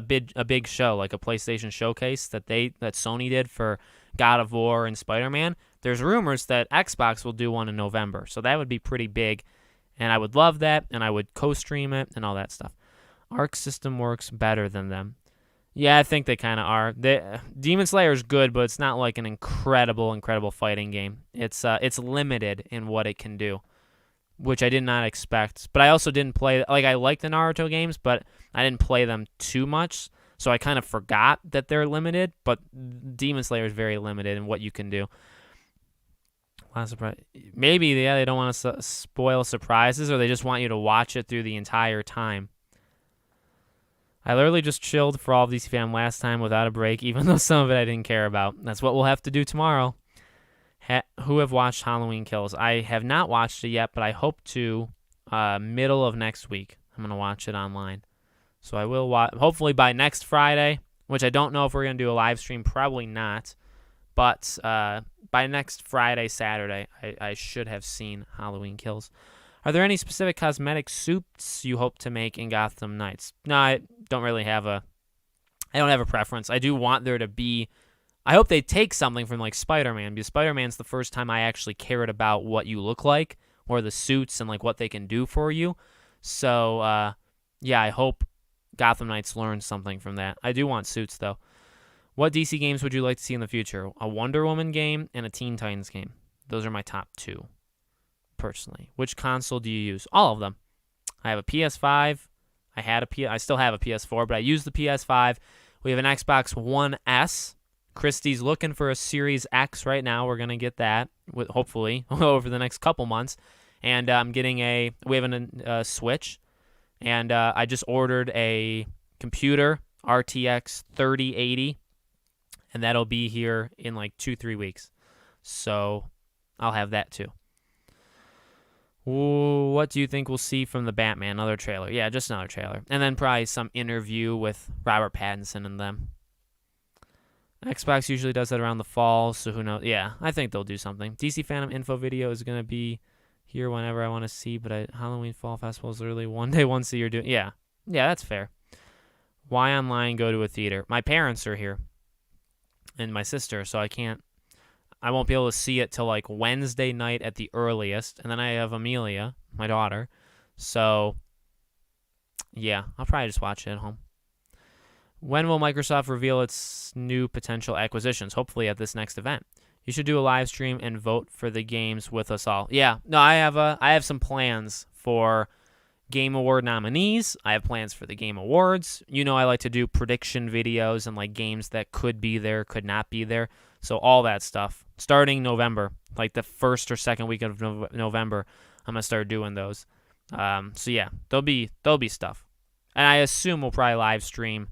Speaker 1: big show, like a PlayStation showcase that Sony did for God of War and Spider-Man. There's rumors that Xbox will do one in November, so that would be pretty big. And I would love that, and I would co-stream it and all that stuff. Arc System works better than them. Yeah, I think they kind of are. Demon Slayer is good, but it's not like an incredible fighting game. It's limited in what it can do, which I did not expect. But I also didn't play... Like, I like the Naruto games, but I didn't play them too much, so I kind of forgot that they're limited. But Demon Slayer is very limited in what you can do. Maybe, they don't want to spoil surprises, or they just want you to watch it through the entire time. I literally just chilled for all of DC Fam last time without a break, even though some of it I didn't care about. That's what we'll have to do tomorrow. Who have watched Halloween Kills? I have not watched it yet, but I hope to middle of next week. I'm going to watch it online. So I will watch, hopefully by next Friday, which I don't know if we're going to do a live stream. Probably not. But by next Friday, Saturday, I should have seen Halloween Kills. Are there any specific cosmetic suits you hope to make in Gotham Knights? No, I don't really have I don't have a preference. I do want there to be... I hope they take something from like Spider-Man, because Spider-Man's the first time I actually cared about what you look like, or the suits and like what they can do for you. So, yeah, I hope Gotham Knights learns something from that. I do want suits, though. What DC games would you like to see in the future? A Wonder Woman game and a Teen Titans game. Those are my top 2, personally. Which console do you use? All of them. I have a PS5. I still have a PS4, but I use the PS5. We have an Xbox One S. Christy's looking for a Series X right now. We're going to get that, hopefully, over the next couple months. And I'm getting we have a Switch. And I just ordered a computer, RTX 3080. And that'll be here in like 2-3 weeks. So I'll have that too. Ooh, what do you think we'll see from the Batman? Another trailer. Yeah, just another trailer. And then probably some interview with Robert Pattinson and them. Xbox usually does that around the fall, so who knows? Yeah, I think they'll do something. DC Phantom info video is going to be here whenever I want to see, but Halloween Fall Festival is literally one day, once a year. Yeah, that's fair. Why online go to a theater? My parents are here. And my sister, so I won't be able to see it till like Wednesday night at the earliest. And then I have Amelia, my daughter. So, yeah, I'll probably just watch it at home. When will Microsoft reveal its new potential acquisitions? Hopefully at this next event. You should do a live stream and vote for the games with us all. Yeah, no, I have some plans for Game Award nominees. I have plans for the Game Awards. You know I like to do prediction videos and like games that could be there, could not be there. So all that stuff. Starting November, like the first or second week of November, I'm going to start doing those. So yeah, there'll be stuff. And I assume we'll probably live stream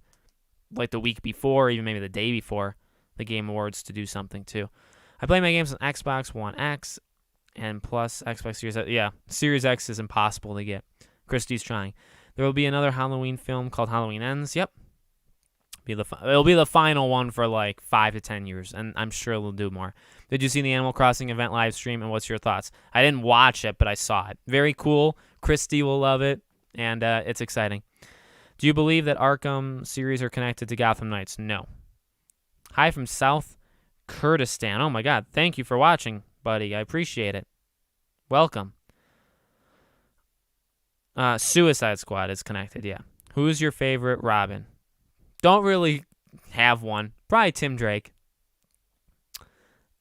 Speaker 1: like the week before, or even maybe the day before the Game Awards to do something too. I play my games on Xbox One X and plus Xbox Series X. Yeah, Series X is impossible to get. Christy's trying. There will be another Halloween film called Halloween Ends. Yep. It'll be the final one for like 5 to 10 years, and I'm sure it'll do more. Did you see the Animal Crossing event live stream, and what's your thoughts? I didn't watch it, but I saw it. Very cool. Christy will love it, and it's exciting. Do you believe that Arkham series are connected to Gotham Knights? No. Hi from South Kurdistan. Oh my God. Thank you for watching, buddy. I appreciate it. Welcome. Suicide Squad is connected, yeah. Who's your favorite Robin? Don't really have one. Probably Tim Drake.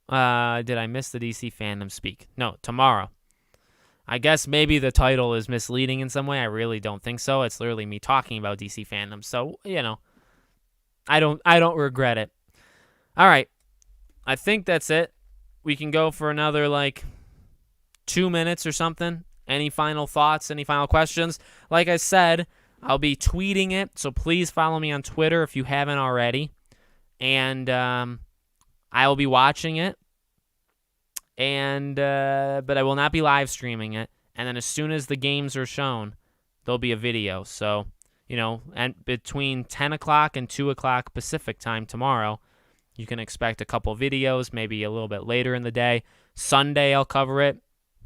Speaker 1: Did I miss the DC fandom speak? No, tomorrow. I guess maybe the title is misleading in some way. I really don't think so. It's literally me talking about DC fandom. So, I don't regret it. All right. I think that's it. We can go for another 2 minutes or something. Any final thoughts? Any final questions? Like I said, I'll be tweeting it, so please follow me on Twitter if you haven't already. And I will be watching it. And but I will not be live streaming it. And then as soon as the games are shown, there'll be a video. So, and between 10 o'clock and 2 o'clock Pacific time tomorrow, you can expect a couple videos, maybe a little bit later in the day. Sunday, I'll cover it.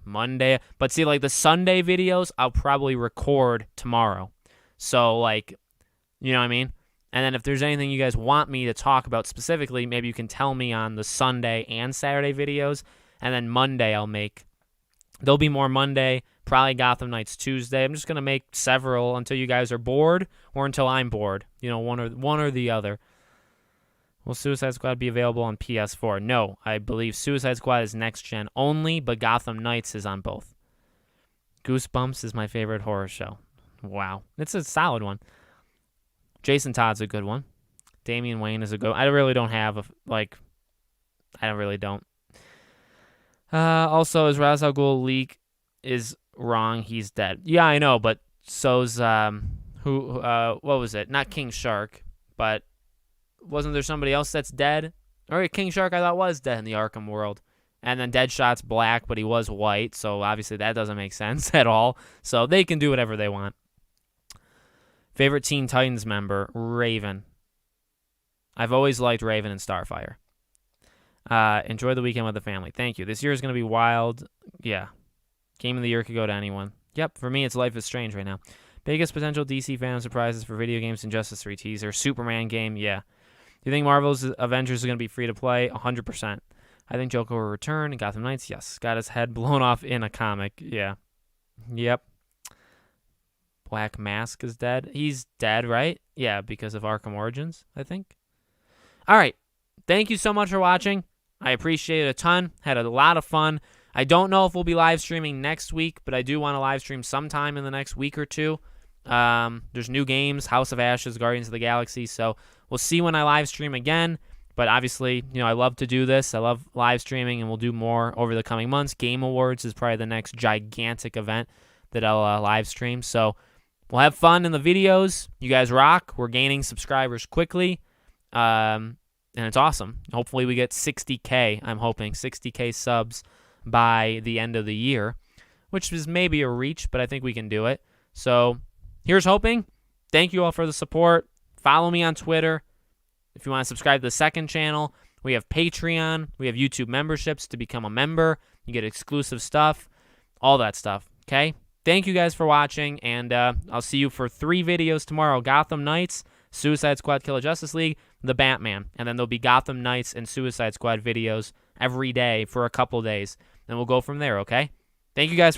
Speaker 1: Monday. But see, the Sunday videos, I'll probably record tomorrow. So, you know what I mean? And then if there's anything you guys want me to talk about specifically, maybe you can tell me on the Sunday and Saturday videos. And then Monday there'll be more Monday, probably Gotham Knights Tuesday. I'm just going to make several until you guys are bored or until I'm bored. One or the other. Will Suicide Squad be available on PS4? No, I believe Suicide Squad is next gen only, but Gotham Knights is on both. Goosebumps is my favorite horror show. Wow. It's a solid one. Jason Todd's a good one. Damian Wayne is a good one. I really don't have I really don't. Also, is Ra's al Ghul leak is wrong. He's dead. Yeah, I know, but so's what was it? Not King Shark, but wasn't there somebody else that's dead? Or King Shark I thought was dead in the Arkham world. And then Deadshot's black, but he was white, so obviously that doesn't make sense at all. So they can do whatever they want. Favorite Teen Titans member, Raven. I've always liked Raven and Starfire. Enjoy the weekend with the family. Thank you. This year is going to be wild. Yeah. Game of the year could go to anyone. Yep, for me it's Life is Strange right now. Biggest potential DC fandom surprises for video games: Injustice 3 teaser. Superman game, yeah. Do you think Marvel's Avengers is going to be free to play? 100%. I think Joker will return. Gotham Knights, yes. Got his head blown off in a comic, yeah. Yep. Black Mask is dead. He's dead, right? Yeah, because of Arkham Origins, I think. All right. Thank you so much for watching. I appreciate it a ton. Had a lot of fun. I don't know if we'll be live streaming next week, but I do want to live stream sometime in the next week or two. There's new games, House of Ashes, Guardians of the Galaxy, so we'll see when I live stream again. But obviously, I love to do this. I love live streaming, and we'll do more over the coming months. Game Awards is probably the next gigantic event that I'll live stream. So we'll have fun in the videos. You guys rock. We're gaining subscribers quickly. And it's awesome. Hopefully we get 60K. I'm hoping 60K subs by the end of the year, which is maybe a reach, but I think we can do it. So here's hoping. Thank you all for the support. Follow me on Twitter. If you want to subscribe to the second channel, we have Patreon. We have YouTube memberships to become a member. You get exclusive stuff, all that stuff, okay? Thank you guys for watching, and I'll see you for 3 videos tomorrow. Gotham Knights, Suicide Squad, Kill a Justice League, The Batman. And then there'll be Gotham Knights and Suicide Squad videos every day for a couple days. And we'll go from there, okay? Thank you guys.